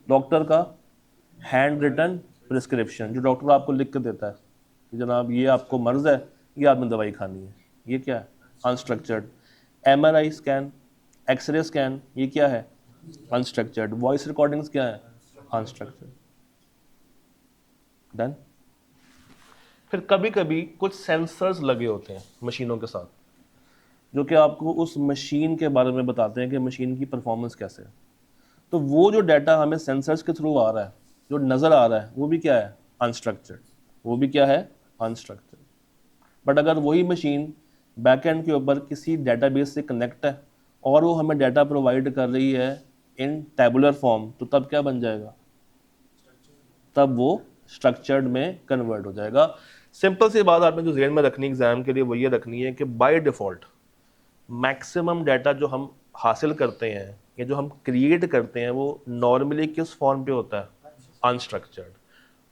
डॉक्टर का हैंड रिटन प्रिस्क्रिप्शन, जो डॉक्टर आपको लिख के देता है कि जनाब ये आपको मर्ज है, ये आपने दवाई खानी है, ये क्या है, unstructured. MRI scan, x-ray scan, ये क्या है, अनस्ट्रक्चर्ड। वॉइस रिकॉर्डिंग्स क्या है, अनस्ट्रक्चर्ड। डन। फिर कभी कभी कुछ सेंसर्स लगे होते हैं मशीनों के साथ, जो कि आपको उस मशीन के बारे में बताते हैं कि मशीन की परफॉर्मेंस कैसे है। तो वो जो डाटा हमें सेंसर्स के थ्रू आ रहा है, जो नज़र आ रहा है, वो भी क्या है, अनस्ट्रक्चर्ड। वो भी क्या है, अनस्ट्रक्चर्ड। बट अगर वही मशीन बैकएंड के ऊपर किसी डेटाबेस से कनेक्ट है और वो हमें डाटा प्रोवाइड कर रही है इन टेबुलर फॉर्म, तो तब क्या बन जाएगा, तब वो स्ट्रक्चर्ड में कन्वर्ट हो जाएगा। सिंपल सी बात आपने जो ज़हन में रखनी एग्जाम के लिए वो ये रखनी है कि बाय डिफ़ॉल्ट मैक्सिमम डाटा जो हम हासिल करते हैं या जो हम क्रिएट करते हैं वो नॉर्मली किस फॉर्म पे होता है, अनस्ट्रक्चर्ड,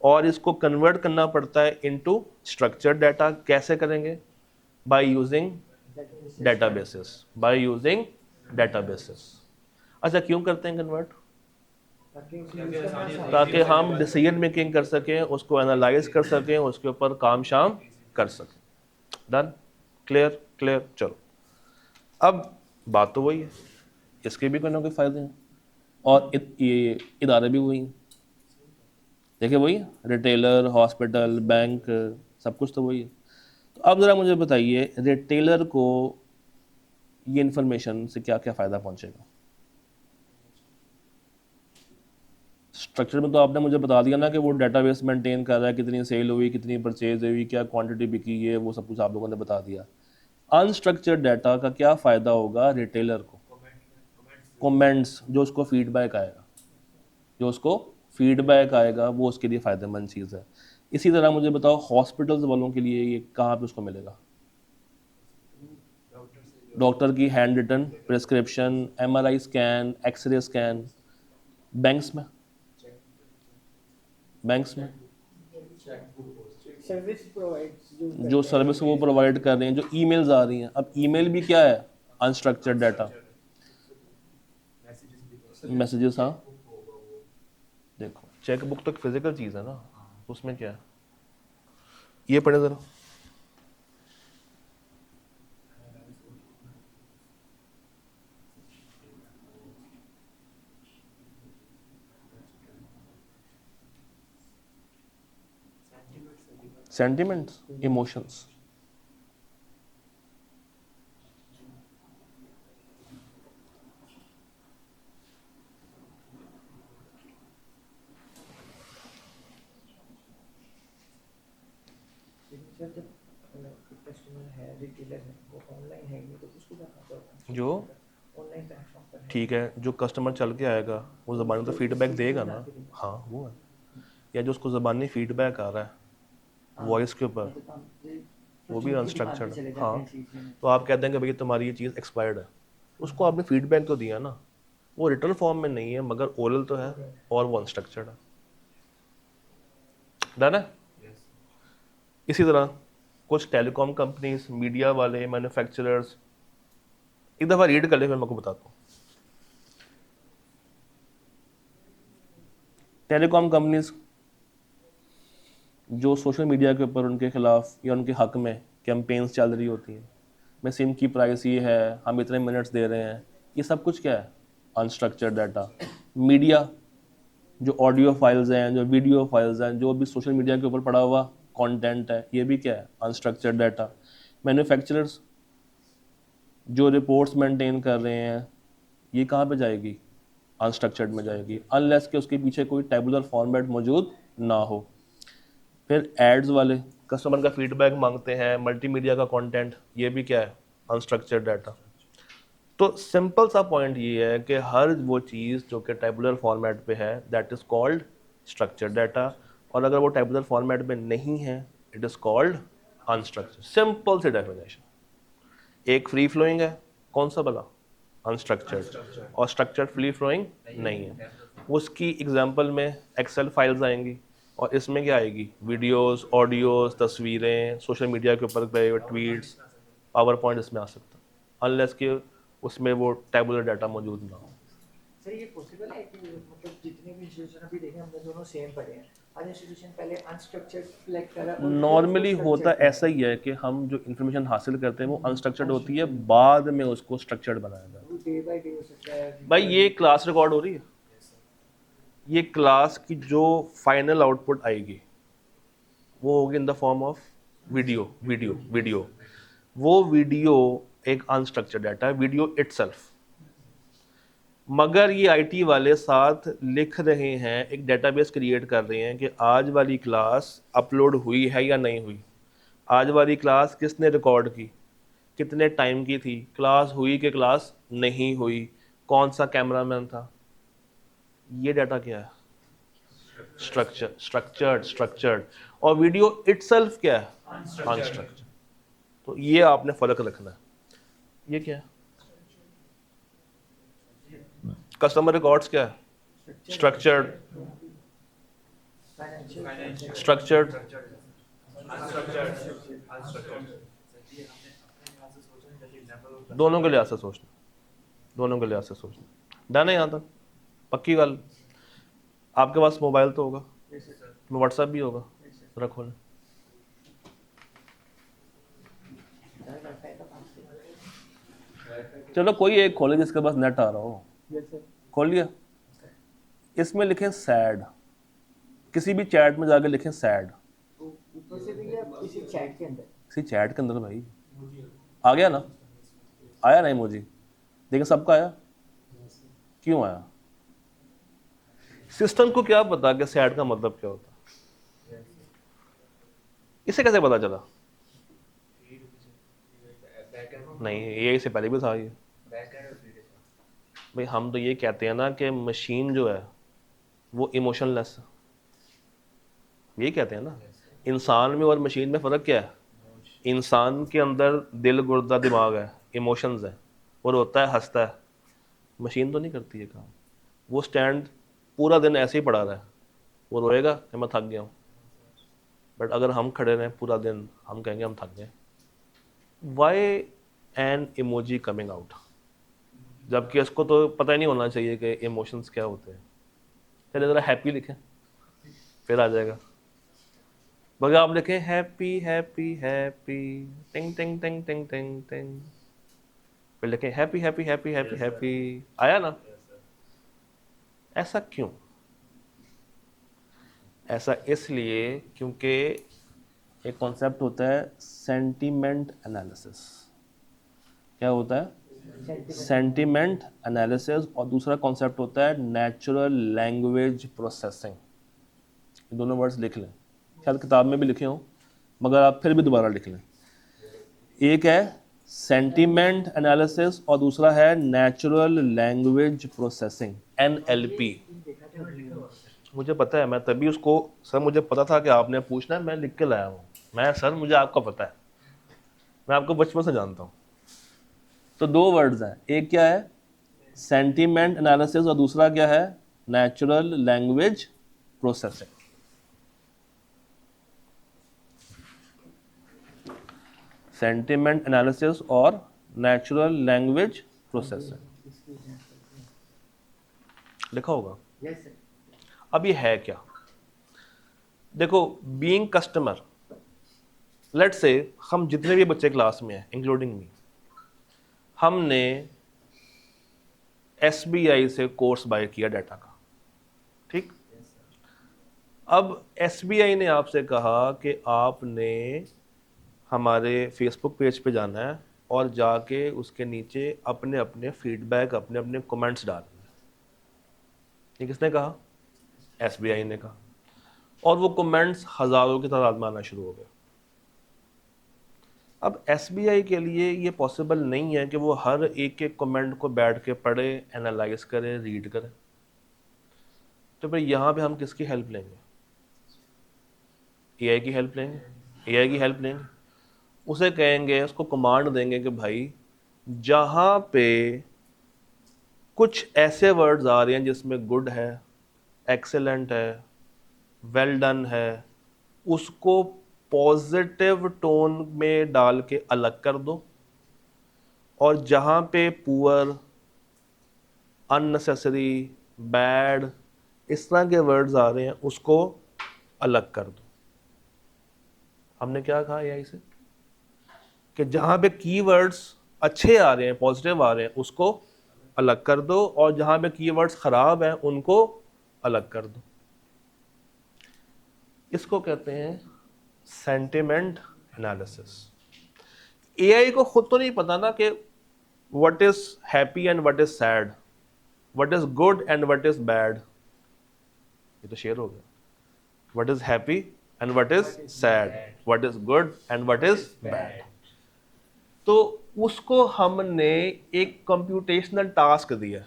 और इसको कन्वर्ट करना पड़ता है इनटू स्ट्रक्चर्ड डाटा। कैसे करेंगे? By using databases, by using databases. अच्छा, क्यों करते हैं कन्वर्ट? ताकि हम डिसीजन मेकिंग कर सकें, उसको एनालाइज कर सकें, उसके ऊपर काम शाम कर सकें। डन? क्लियर? क्लियर। चलो, अब बात तो वही है, इसके भी कोई ना कोई फ़ायदे हैं, और ये इदारे भी वही हैं। देखिए वही है, रिटेलर, हॉस्पिटल, बैंक, सब कुछ तो वही है। तो अब ज़रा मुझे बताइए, रिटेलर को ये इन्फॉर्मेशन से क्या क्या फ़ायदा पहुंचेगा? स्ट्रक्चर में तो आपने मुझे बता दिया ना कि वो डेटाबेस मेंटेन कर रहा है, कितनी सेल हुई, कितनी परचेज हुई, क्या क्वांटिटी बिकी है, वो सब कुछ आप लोगों ने बता दिया। अनस्ट्रक्चर्ड डाटा का क्या फ़ायदा होगा रिटेलर को? कमेंट्स, जो उसको फीडबैक आएगा, जो उसको फीडबैक आएगा वो उसके लिए फ़ायदेमंद चीज़ है। इसी तरह मुझे बताओ, हॉस्पिटल्स वालों के लिए ये कहाँ पे उसको मिलेगा? डॉक्टर की hand written prescription, MRI scan, x-ray scan. Banks में, बैंक्स में सर्विस प्रोवाइड जो सर्विस वो प्रोवाइड कर रहे हैं, जो ईमेल्स आ रही हैं, अब ईमेल भी क्या है? Unstructured data, messages. हाँ, देखो चेक बुक तो एक फिजिकल चीज़ है ना, उसमें क्या है, ये पढ़े ज़रा। Sentiments, emotions. कस्टमर है, रिटेलर है, वो ऑनलाइन है, ये तो उसको करना पड़ता है जो ऑनलाइन प्लेटफॉर्म पर है। ठीक है, जो कस्टमर चल के आएगा वो ज़बानी तो फीडबैक देगा ना। हाँ वो है, या जो उसको ज़बानी फीडबैक आ रहा है वॉइस के ऊपर, वो भी अनस्ट्रक्चर्ड। हाँ, तो आप कहते हैं कि भैया तुम्हारी ये चीज़ एक्सपायर्ड है, उसको आपने फीडबैक तो दिया ना, वो रिटर्न फॉर्म में नहीं है मगर ओरल तो है, और वो अनस्ट्रक्चर्ड है। डन है? इसी तरह कुछ टेलीकॉम कंपनीज, मीडिया वाले, मैन्युफैक्चरर्स, एक दफ़ा रीड कर ले फिर मैं आपको बताता हूँ। टेलीकॉम कंपनीज जो सोशल मीडिया के ऊपर उनके खिलाफ या उनके हक में कैंपेन्स चल रही होती हैं, मैं सिम की प्राइस ये है, हम इतने मिनट्स दे रहे हैं, ये सब कुछ क्या है? Unstructured data. मीडिया, जो ऑडियो फाइल्स हैं, जो वीडियो फाइल्स हैं, जो भी सोशल मीडिया के ऊपर पड़ा हुआ कंटेंट है, ये भी क्या है? Unstructured data. मैन्युफैक्चरर्स जो रिपोर्ट्स मेंटेन कर रहे हैं, ये कहाँ पे जाएगी? अनस्ट्रक्चर्ड में जाएगी, अनलेस कि उसके पीछे कोई टेबुलर फॉर्मेट मौजूद ना हो। फिर एड्स वाले कस्टमर का फीडबैक मांगते हैं, मल्टीमीडिया का कंटेंट, ये भी क्या है? Unstructured data. तो सिंपल सा पॉइंट ये है कि हर वो चीज़ जो कि टेबुलर फॉर्मेट पे है that is called structured data, और अगर वो टेबुलर फॉर्मेट में नहीं है it is called unstructured. Simple सी डेफिनेशन। एक फ्री फ्लोइंग है, कौन सा भला? अनस्ट्रक्चर्ड, और स्ट्रक्चर्ड फ्री फ्लोइंग नहीं है। उसकी एग्जांपल में एक्सेल फाइल्स आएंगी, और इसमें क्या आएगी? वीडियोस, ऑडियोज, तस्वीरें, सोशल मीडिया के ऊपर गए ट्वीट्स, पावर पॉइंट इसमें आ सकता है, अनलेस कि उसमें वो टेबुलर डाटा मौजूद ना हो। सर ये पॉसिबल है कि मतलब जितने भी इंस्टीट्यूशन अभी देखे हमने दोनों सेम पढ़े हैं, हर इंस्टीट्यूशन पहले अनस्ट्रक्चर्ड सिलेक्ट करा और नॉर्मली होता ऐसा ही है कि हम जो इन्फॉर्मेशन हासिल करते हैं वो अनस्ट्रक्चर्ड होती है, बाद में उसको स्ट्रक्चर्ड बनाया जाता है। वो डे बाय डे हो सकता है। भाई ये क्लास रिकॉर्ड हो रही है, ये क्लास की जो फाइनल आउटपुट आएगी वो होगी in the form of video. वो वीडियो एक अनस्ट्रक्चर्ड डाटा है, वीडियो इटसेल्फ। मगर ये आईटी वाले साथ लिख रहे हैं, एक डेटाबेस क्रिएट कर रहे हैं कि आज वाली क्लास अपलोड हुई है या नहीं हुई, आज वाली क्लास किसने रिकॉर्ड की, कितने टाइम की थी, क्लास हुई कि क्लास नहीं हुई, कौन सा कैमरामैन था। ये डाटा क्या है? स्ट्रक्चर्ड। और वीडियो इटसेल्फ क्या है? अनस्ट्रक्चर्ड। तो ये आपने फर्क रखना है। ये क्या है? कस्टमर रिकॉर्ड्स क्या है? स्ट्रक्चर्ड, फाइनेंशियल स्ट्रक्चर्ड, दोनों के लिहाज से सोचना, दोनों के लिहाज से सोचना। डन है यहाँ तक? पक्की गल? आपके पास मोबाइल तो होगा, व्हाट्सएप भी होगा, रखो ना। चलो कोई एक खोले जिसके पास नेट आ रहा हो, खोल लिया। इसमें लिखें सैड, किसी भी चैट में जाके लिखें सैड, ऊपर से भी या किसी चैट के अंदर? किसी चैट के अंदर भाई आ गया ना, आया ना इमोजी? देखिए सबका आया, क्यों आया? सिस्टम को क्या पता कि सैड का मतलब क्या होता? इसे कैसे पता चला? नहीं, ये इससे पहले भी था ये भाई। हम तो ये कहते हैं ना कि मशीन जो है वो इमोशनलेस है, ये कहते हैं ना। इंसान में और मशीन में फ़र्क क्या है? इंसान के अंदर दिल, गुर्दा, दिमाग है, इमोशंस है, और होता है, हंसता है। मशीन तो नहीं करती है काम। वो स्टैंड पूरा दिन ऐसे ही पड़ा रहा है, वो रोएगा कि मैं थक गया हूँ, बट अगर हम खड़े रहें पूरा दिन, हम कहेंगे हम थक गए। Why an emoji coming out? जबकि इसको तो पता ही नहीं होना चाहिए कि इमोशंस क्या होते हैं। चलिए ज़रा हैप्पी लिखें, फिर आ जाएगा। मगर आप लिखें हैप्पी हैप्पी हैप्पी टिंग टिंग टिंग टिंग टिंग टिंग, फिर लिखें happy happy happy happy happy, आया ना? ऐसा क्यों? ऐसा इसलिए क्योंकि एक कॉन्सेप्ट होता है सेंटीमेंट एनालिसिस। क्या होता है? Sentiment analysis. और दूसरा कॉन्सेप्ट होता है नेचुरल लैंग्वेज प्रोसेसिंग। ये दोनों वर्ड्स लिख लें, शायद किताब में भी लिखे हों, मगर आप फिर भी दोबारा लिख लें। एक है सेंटीमेंट एनालिसिस और दूसरा है नेचुरल लैंग्वेज प्रोसेसिंग, NLP। मुझे पता है, मैं तभी उसको, सर मुझे पता था कि आपने पूछना है, मैं लिख के लाया हूँ। मैं सर मुझे आपका पता है, मैं आपको बचपन से जानता हूँ। तो दो वर्ड्स हैं, एक क्या है सेंटीमेंट एनालिसिस और दूसरा क्या है natural language processing. Sentiment analysis और नेचुरल लैंग्वेज प्रोसेसिंग लिखा होगा। Yes sir. अब ये है क्या? देखो, बीइंग कस्टमर, लेट्स से हम जितने भी बच्चे क्लास में हैं इंक्लूडिंग मी, हमने SBI से कोर्स बाय किया डाटा का, ठीक? अब SBI ने आपसे कहा कि आपने हमारे फेसबुक पेज पे जाना है और जाके उसके नीचे अपने अपने फीडबैक, अपने अपने कमेंट्स डालने हैं। ये किसने कहा? SBI ने कहा। और वो कमेंट्स हज़ारों की तादाद में आना शुरू हो गए। अब SBI के लिए ये पॉसिबल नहीं है कि वो हर एक एक कमेंट को बैठ के पढ़े, एनालाइज करे, रीड करे। तो भाई यहाँ पे हम किसकी हेल्प लेंगे? AI की हेल्प लेंगे। AI की हेल्प लेंगे, उसे कहेंगे, उसको कमांड देंगे कि भाई जहाँ पे कुछ ऐसे वर्ड्स आ रहे हैं जिसमें गुड है, एक्सेलेंट है, वेल डन है, उसको पॉजिटिव टोन में डाल के अलग कर दो, और जहाँ पे पुअर, अननेसेसरी, बैड, इस तरह के वर्ड्स आ रहे हैं उसको अलग कर दो। हमने क्या कहा AI से कि जहाँ पे कीवर्ड्स अच्छे आ रहे हैं, पॉजिटिव आ रहे हैं, उसको अलग कर दो, और जहाँ पे कीवर्ड्स ख़राब हैं उनको अलग कर दो। इसको कहते हैं सेंटिमेंट एनालिसिस। AI को खुद तो नहीं पता ना कि what is happy and what is sad, what is good and what is bad. ये तो शेयर हो गया। What is happy and what is sad, what is good and what is bad. तो उसको हमने एक कंप्यूटेशनल टास्क दिया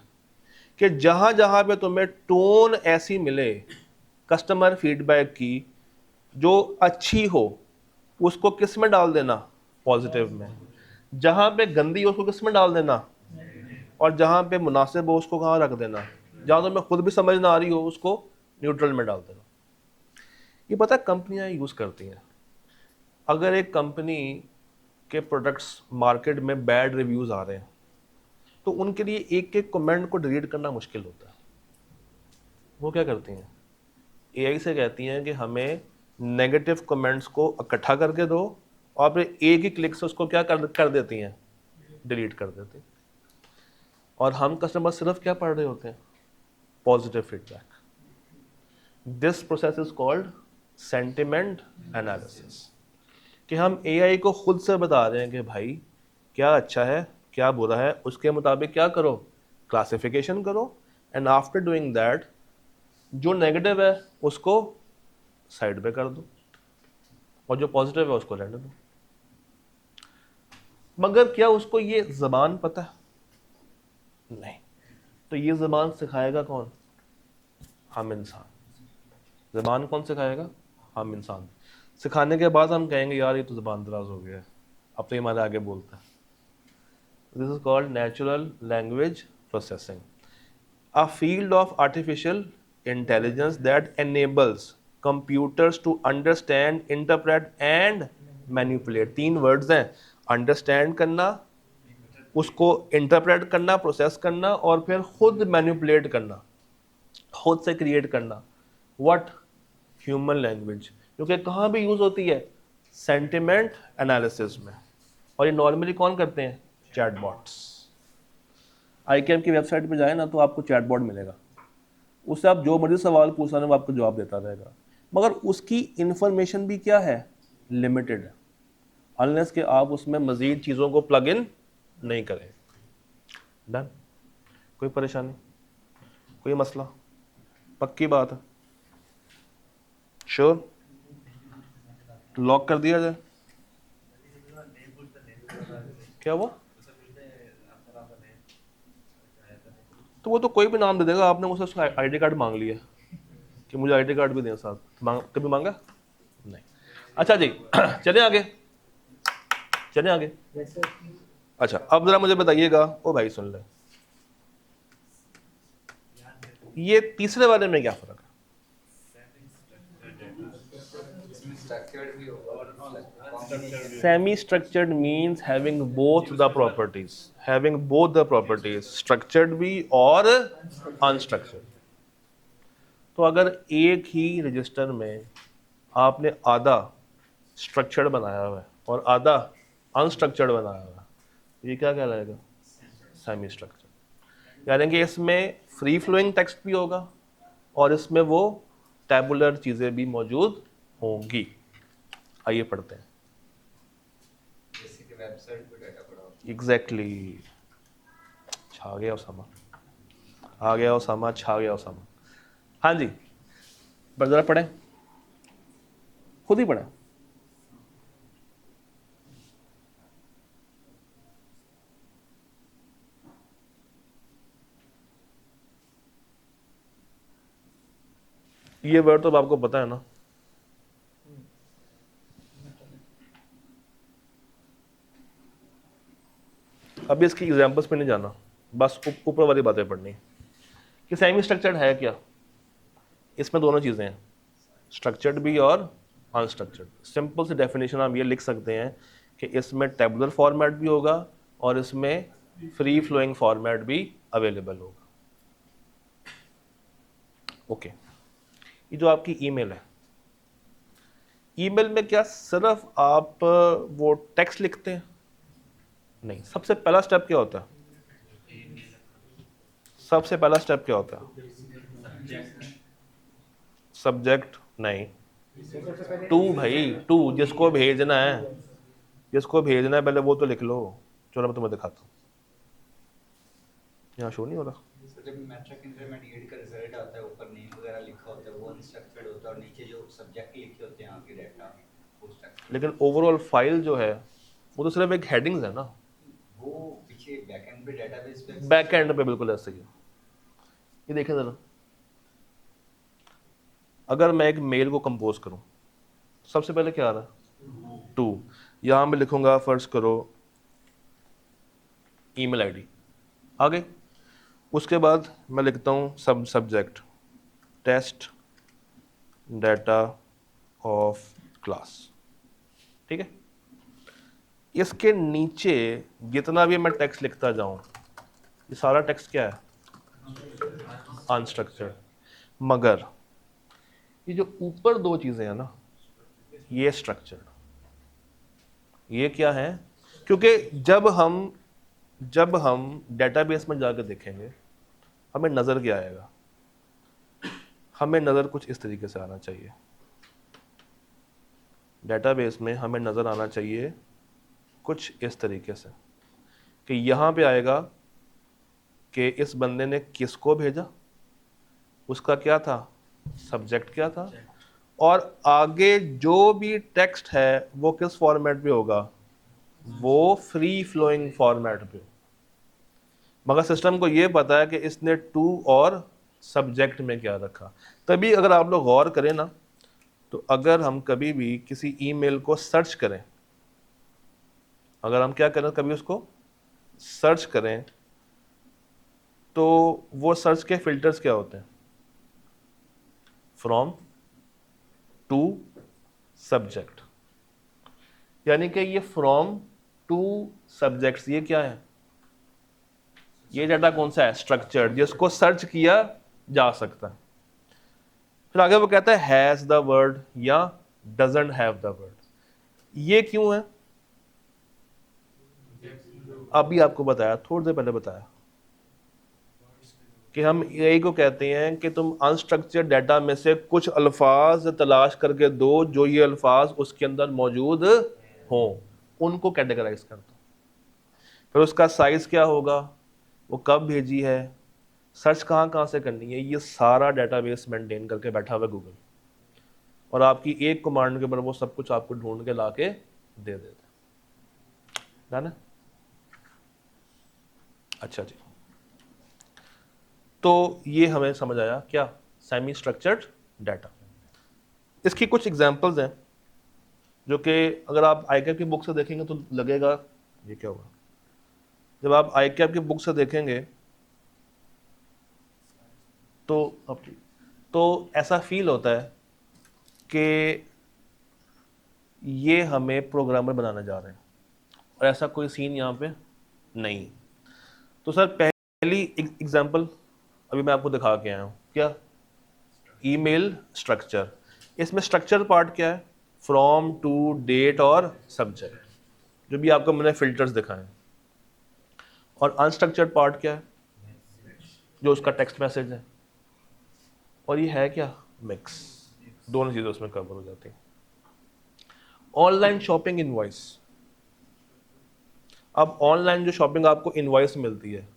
कि जहां जहां पे तुम्हें टोन ऐसी मिले कस्टमर फीडबैक की जो अच्छी हो, उसको किस में डाल देना? पॉजिटिव में। जहां पे गंदी हो उसको किस में डाल देना? और जहाँ पे मुनासिब हो उसको कहाँ रख देना, जहाँ तो मैं खुद भी समझ ना आ रही हो उसको न्यूट्रल में डाल देना। ये पता है कंपनियाँ यूज़ करती हैं। अगर एक कंपनी के प्रोडक्ट्स मार्केट में बैड रिव्यूज़ आ रहे हैं तो उनके लिए एक एक कमेंट को डिलीट करना मुश्किल होता है। वो क्या करती हैं, एआई से कहती हैं कि हमें नेगेटिव कमेंट्स को इकट्ठा करके दो और फिर एक ही क्लिक से उसको क्या कर देती हैं, डिलीट कर देती हैं। और हम कस्टमर सिर्फ क्या पढ़ रहे होते हैं, positive feedback. This process is called sentiment analysis, कि हम एआई को खुद से बता रहे हैं कि भाई क्या अच्छा है क्या बुरा है, उसके मुताबिक क्या करो, क्लासिफिकेशन करो, एंड आफ्टर डूइंग दैट जो नेगेटिव है उसको साइड पे कर दो और जो पॉजिटिव है उसको रहने दो। मगर क्या उसको ये ज़बान पता है? नहीं। तो ये ज़बान सिखाएगा कौन? हम इंसान। ज़बान कौन सिखाएगा? हम इंसान। सिखाने के बाद हम कहेंगे यार ये तो ज़बान दराज हो गया है, अब तो ये हमारे आगे बोलता है। This is called natural language processing, a field of artificial intelligence that enables computers to understand, interpret and manipulate। 3 words हैं, अंडरस्टैंड करना, उसको इंटरप्रेट करना, प्रोसेस करना, और फिर खुद मैनिपुलेट करना, खुद से क्रिएट करना। व्हाट? ह्यूमन लैंग्वेज, जो कि कहाँ भी यूज होती है, सेंटिमेंट एनालिसिस में। और ये नॉर्मली कौन करते हैं? चैटबॉट्स। ICAM की वेबसाइट पे जाए ना तो आपको चैटबॉट मिलेगा, उससे आप जो मर्जी सवाल पूछना है वो आपको जवाब देता रहेगा, मगर उसकी इंफॉर्मेशन भी क्या है, लिमिटेड है, अनलेस कि आप उसमें मजीद चीज़ों को प्लग इन नहीं करें। डन? कोई परेशानी, कोई मसला? पक्की बात है? श्योर? लॉक कर दिया जाए? क्या वो? तो वो तो कोई भी नाम दे देगा, आपने मुझसे उसका आईडी कार्ड मांग लिया कि मुझे आईडी कार्ड भी दें साथ, कभी मांगा? नहीं। अच्छा जी चले आगे, चले आगे। अच्छा अब जरा मुझे बताइएगा, ओ भाई सुन ले, ये तीसरे वाले में क्या फर्क है? Semi structured means having both the properties, structured भी और unstructured। तो अगर एक ही रजिस्टर में आपने आधा स्ट्रक्चर्ड बनाया हुआ है और आधा अनस्ट्रक्चर्ड बनाया हुआ है, ये क्या कहलाएगा? Semi structured. यानी कि इसमें फ्री फ्लोइंग टेक्स्ट भी होगा और इसमें वो टैबुलर चीज़ें भी मौजूद होंगी। आइए पढ़ते हैं। एग्जैक्टली छा गया उसामा, आ गया उसामा, छा गया उसामा। हाँ जी, पर जरा पढ़ें, खुद ही पढ़ें। ये वर्ड तो आपको पता है ना? अभी इसकी एग्जांपल्स पे नहीं जाना, बस ऊपर वाली बातें पढ़नी कि सेमी स्ट्रक्चर्ड है क्या। इसमें दोनों चीज़ें हैं, स्ट्रक्चर्ड भी और अनस्ट्रक्चर्ड। सिंपल सी डेफिनेशन हम ये लिख सकते हैं कि इसमें टेबुलर फॉर्मेट भी होगा और इसमें फ्री फ्लोइंग फॉर्मेट भी अवेलेबल होगा। ओके, ये जो आपकी ईमेल है, ईमेल में क्या सिर्फ आप वो टेक्स्ट लिखते हैं? नहीं। सबसे पहला स्टेप क्या होता है? सबसे पहला स्टेप क्या होता है? सब्जेक्ट नहीं, टू भाई, टू जिसको भेजना है, जिसको भेजना है पहले वो तो लिख लो। चलो मैं तुम्हें दिखाता हूँ, यहाँ शो नहीं हो रहा। जब मैट्रिक इंटरमीडिएट का रिजल्ट आता है, ऊपर नेम वगैरह लिखा होता है, वो अनस्ट्रक्चर्ड होता है और नीचे जो सब्जेक्ट लिखे होते हैं आगे डाटा वो स्ट्रक्चर्ड। लेकिन ओवरऑल फाइल जो है वो तो सिर्फ एक हेडिंग्स है ना, वो पीछे बैकएंड पे डेटाबेस पे, बैकएंड पे बिल्कुल ऐसे ही है। ये देखें जरा, अगर मैं एक मेल को कंपोज करूं, सबसे पहले क्या आ रहा है? टू। यहां मैं लिखूंगा फर्स्ट करो ईमेल आईडी, आगे उसके बाद मैं लिखता हूँ subject test data of class, ठीक है। इसके नीचे जितना भी मैं टेक्स्ट लिखता जाऊं, ये सारा टेक्स्ट क्या है? अनस्ट्रक्चर्ड। मगर ये जो ऊपर दो चीजें हैं ना, ये स्ट्रक्चर्ड। ये क्या है? क्योंकि जब हम डेटाबेस में जाकर देखेंगे, हमें नजर क्या आएगा? हमें नजर कुछ इस तरीके से आना चाहिए। डेटाबेस में हमें नजर आना चाहिए कुछ इस तरीके से कि यहाँ पे आएगा कि इस बंदे ने किसको भेजा, उसका क्या था, सब्जेक्ट क्या था, और आगे जो भी टेक्स्ट है वो किस फॉर्मेट पे होगा, वो फ्री फ्लोइंग फॉर्मेट पे। मगर सिस्टम को ये पता है कि इसने टू और सब्जेक्ट में क्या रखा। तभी अगर आप लोग गौर करें ना, तो अगर हम कभी भी किसी ईमेल को सर्च करें, अगर हम क्या करें, कभी उसको सर्च करें, तो वो सर्च के फिल्टर्स क्या होते हैं? From to subject. यानी कि ये फ्रॉम टू सब्जेक्ट्स, ये क्या है? ये डाटा कौन सा है? स्ट्रक्चर्ड, जिसको सर्च किया जा सकता है। फिर आगे वो कहता है हैज द वर्ड या डजंट हैव द वर्ड। ये क्यों है? अभी आपको बताया, थोड़ी देर पहले बताया कि हम यही को कहते हैं कि तुम अनस्ट्रक्चर्ड डाटा में से कुछ अल्फाज तलाश करके दो जो ये अल्फाज उसके अंदर मौजूद हो, उनको कैटेगराइज कर दो। फिर उसका साइज क्या होगा, वो कब भेजी है, सर्च कहाँ से करनी है, ये सारा डाटाबेस मेंटेन करके बैठा हुआ गूगल, और आपकी एक कमांड के ऊपर वो सब कुछ आपको ढूंढ के ला के दे देता है ना। अच्छा जी, तो ये हमें समझ आया क्या, सेमी स्ट्रक्चर्ड डाटा। इसकी कुछ एग्जांपल्स हैं जो कि अगर आप आईकैप की बुक से देखेंगे तो लगेगा ये क्या होगा। जब आप आईकैप की बुक से देखेंगे तो ऐसा फील होता है कि ये हमें प्रोग्रामर बनाने जा रहे हैं, और ऐसा कोई सीन यहाँ पे नहीं। तो सर पहली एग्जांपल अभी मैं आपको दिखा के आया हूँ, क्या? Email structure. इसमें स्ट्रक्चर पार्ट क्या है? फ्रॉम, टू, डेट और सब्जेक्ट, जो भी आपको मैंने फिल्टर्स दिखाए। और अनस्ट्रक्चर्ड पार्ट क्या है? जो उसका टेक्स्ट मैसेज है। और ये है क्या? मिक्स। दोनों चीज़ें उसमें कवर हो जाती हैं। Online shopping invoice. अब ऑनलाइन जो शॉपिंग आपको इनवॉइस मिलती है,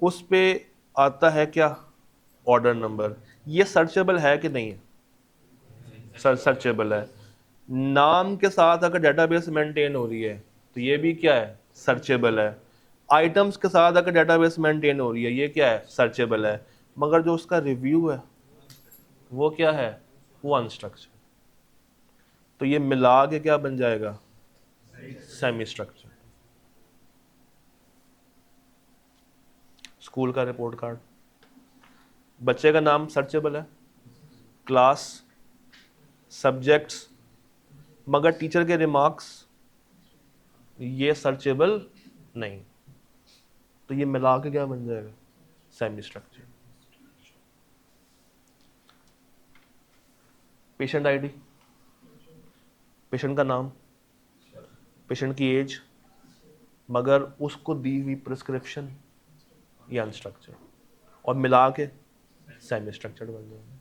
उस पे आता है क्या? Order number. ये सर्चेबल है कि नहीं है? सर्चेबल है। नाम के साथ अगर डेटाबेस मेंटेन हो रही है तो ये भी क्या है? सर्चेबल है। आइटम्स के साथ अगर डेटाबेस मेंटेन हो रही है, ये क्या है? सर्चेबल है। मगर जो उसका रिव्यू है वो क्या है? वो अनस्ट्रक्चर्ड। तो ये मिला के क्या बन जाएगा? Semi structured. स्कूल का रिपोर्ट कार्ड, बच्चे का नाम सर्चेबल है, क्लास, सब्जेक्ट्स, मगर टीचर के रिमार्क्स ये सर्चेबल नहीं। तो ये मिला के क्या बन जाएगा? Semi structure. Patient ID, patient का नाम, पेशेंट की एज, मगर उसको दी हुई प्रिस्क्रिप्शन, ये अनस्ट्रक्चर, और मिला के सेमी स्ट्रक्चर्ड बन जाएगा।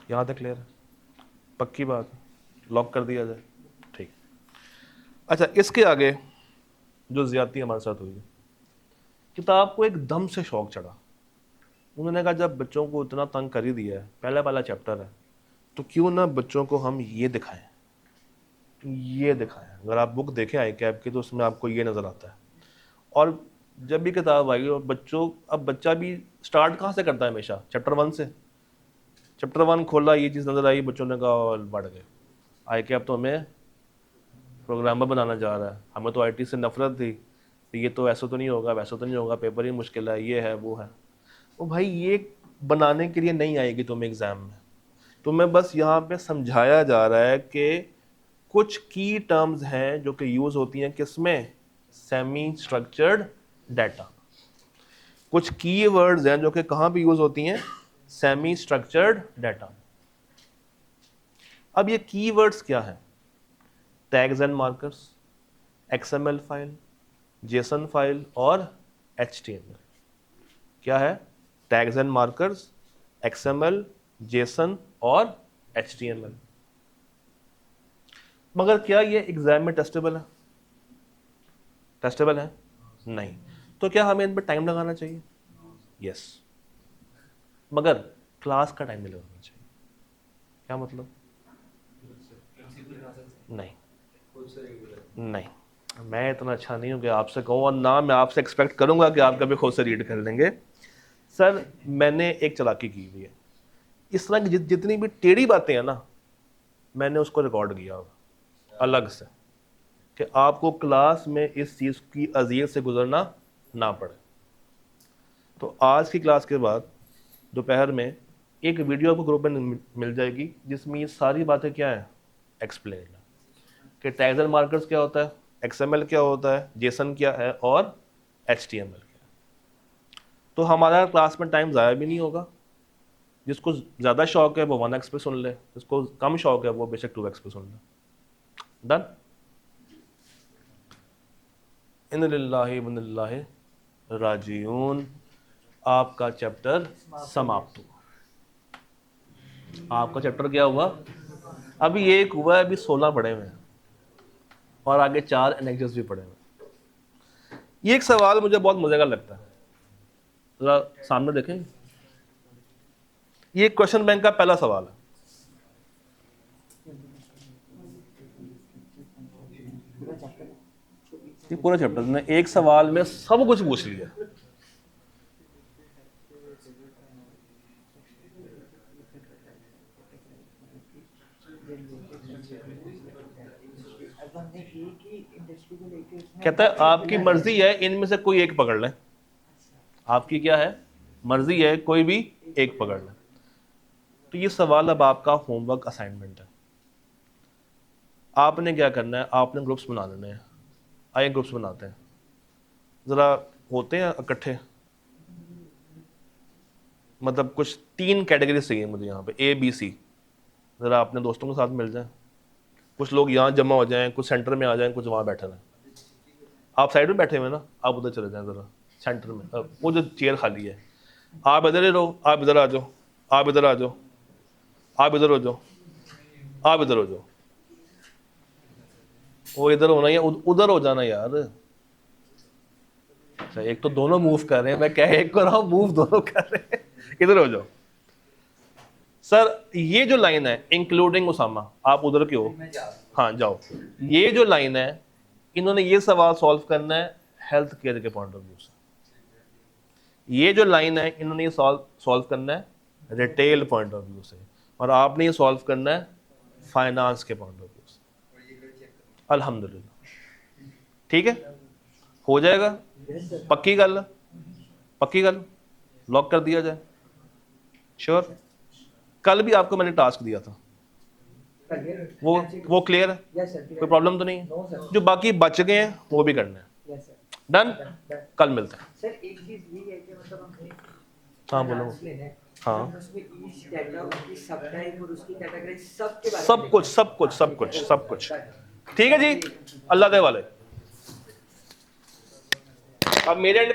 यहाँ तक क्लियर है? पक्की बात, लॉक कर दिया जाए, ठीक। अच्छा, इसके आगे जो ज्यादती हमारे साथ हुई, किताब को एकदम से शौक चढ़ा। उन्होंने कहा जब बच्चों को इतना तंग कर ही दिया है, पहला चैप्टर है, तो क्यों ना बच्चों को हम ये दिखाएं। अगर आप बुक देखें आईकैप की तो उसमें आपको ये नज़र आता है। और जब भी किताब आई, और अब बच्चा भी स्टार्ट कहाँ से करता है? हमेशा चैप्टर 1 से। चैप्टर 1 खोला, ये चीज़ नज़र आई, बच्चों ने कहा और बढ़ गए, आईकैप तो हमें प्रोग्रामर बनाना जा रहा है, हमें तो आईटी से नफरत थी, ये तो ऐसा तो नहीं होगा, वैसा तो नहीं होगा, पेपर ही मुश्किल है, ये है वो है। ओ भाई, ये बनाने के लिए नहीं आएगी तुम्हें एग्जाम में। तुम्हें बस यहाँ पे समझाया जा रहा है कि कुछ की टर्म्स हैं जो कि यूज होती हैं किसमें, सेमी स्ट्रक्चर्ड डाटा। कुछ की वर्ड्स हैं जो कि कहाँ पे यूज होती हैं, सेमी स्ट्रक्चर्ड डाटा। अब ये की वर्ड्स क्या है, tags and markers, XML file, JSON file और HTML। क्या है, tags and markers, XML, JSON और HTML। मगर क्या ये एग्जाम में टेस्टेबल है? टेस्टेबल है नहीं। तो क्या हमें इन पर टाइम लगाना चाहिए? यस। मगर क्लास का टाइम नहीं लगाना चाहिए। क्या मतलब? नहीं नहीं, मैं इतना अच्छा नहीं हूँ कि आपसे कहूँ, और ना मैं आपसे एक्सपेक्ट करूँगा कि आप कभी खुद से रीड कर लेंगे। सर, मैंने एक चालाकी की हुई है, इस तरह की जितनी भी टेढ़ी बातें हैं ना, मैंने उसको रिकॉर्ड किया होगा अलग से, कि आपको क्लास में इस चीज़ की अज़ीज़ से गुजरना ना पड़े। तो आज की क्लास के बाद दोपहर में एक वीडियो आपको ग्रुप में मिल जाएगी जिसमें ये सारी बातें क्या है, एक्सप्लेन है कि टैग्स एंड मार्कर्स क्या होता है, XML क्या होता है, JSON क्या है और HTML क्या है। तो हमारा क्लास में टाइम ज़ाया भी नहीं होगा। जिसको ज़्यादा शौक है वो 1x पे सुन ले, जिसको कम शौक है वो बेशक 2x पे सुन ले। डन। इन्ना लिल्लाहि व इन्ना इलैहि राजिऊन। आपका चैप्टर समाप्त हुआ। आपका चैप्टर क्या हुआ? अभी एक हुआ है, अभी 16 पढ़े हुए हैं और आगे 4 एनेक्सेस भी पढ़े हुए हैं। ये एक सवाल मुझे बहुत मजे का लगता है, जरा सामने देखें। ये क्वेश्चन बैंक का पहला सवाल है। ये पूरा चैप्टर ने एक सवाल में सब कुछ पूछ लिया। कहता है आपकी मर्जी है, इनमें से कोई एक पकड़ लें। आपकी क्या है, मर्जी है, कोई भी एक पकड़ लें। तो ये सवाल अब आपका होमवर्क असाइनमेंट है। आपने क्या करना है, आपने ग्रुप्स बना लेने हैं। आइए ग्रुप्स बनाते हैं, ज़रा होते हैं इकट्ठे। मतलब कुछ 3 कैटेगरी चाहिए मुझे यहाँ पे, ABC। ज़रा अपने दोस्तों के साथ मिल जाएं। कुछ लोग यहाँ जमा हो जाएं, कुछ सेंटर में आ जाएं, कुछ वहाँ बैठे रहें। आप साइड में बैठे हुए ना, आप उधर चले जाएं ज़रा सेंटर में, वो जो चेयर खाली है। आप इधर ही रहो, आप इधर आ जाओ, आप इधर आ जाओ, आप इधर हो जाओ, आप इधर हो जाओ। वो इधर होना या उधर हो जाना यार। अच्छा, एक तो दोनों मूव कर रहे हैं, मैं कह एक कर रहा हूँ, मूव दोनों कर रहे हैं। इधर हो जाओ। सर, ये जो लाइन है इंक्लूडिंग उसामा, आप उधर के हो, हाँ जाओ। ये जो लाइन है, इन्होंने ये सवाल सॉल्व करना है हेल्थ केयर के पॉइंट ऑफ व्यू से। ये जो लाइन है, इन्होंने ये सॉल्व करना है रिटेल पॉइंट ऑफ व्यू से, और आपने ये सॉल्व करना है फाइनेंस के पॉइंट ऑफ व्यू से। अल्हम्दुलिल्लाह, ठीक है, हो जाएगा। पक्की गल, पक्की गल, लॉक कर दिया जाए। श्योर। कल भी आपको मैंने टास्क दिया था, वो क्लियर है, कोई प्रॉब्लम तो नहीं है। जो बाकी बच गए हैं वो भी करना है। डन। कल मिलते हैं। सर एक चीज ये है कि मतलब हमने हाँ बोलो। हाँ, उसमें ईच डाटा, उसकी सब टाइप और उसकी कैटेगरी सब के बारे में सब कुछ सब कुछ सब कुछ सब कुछ। ठीक है जी, अल्लाह दे वाले। अब मेरे एंड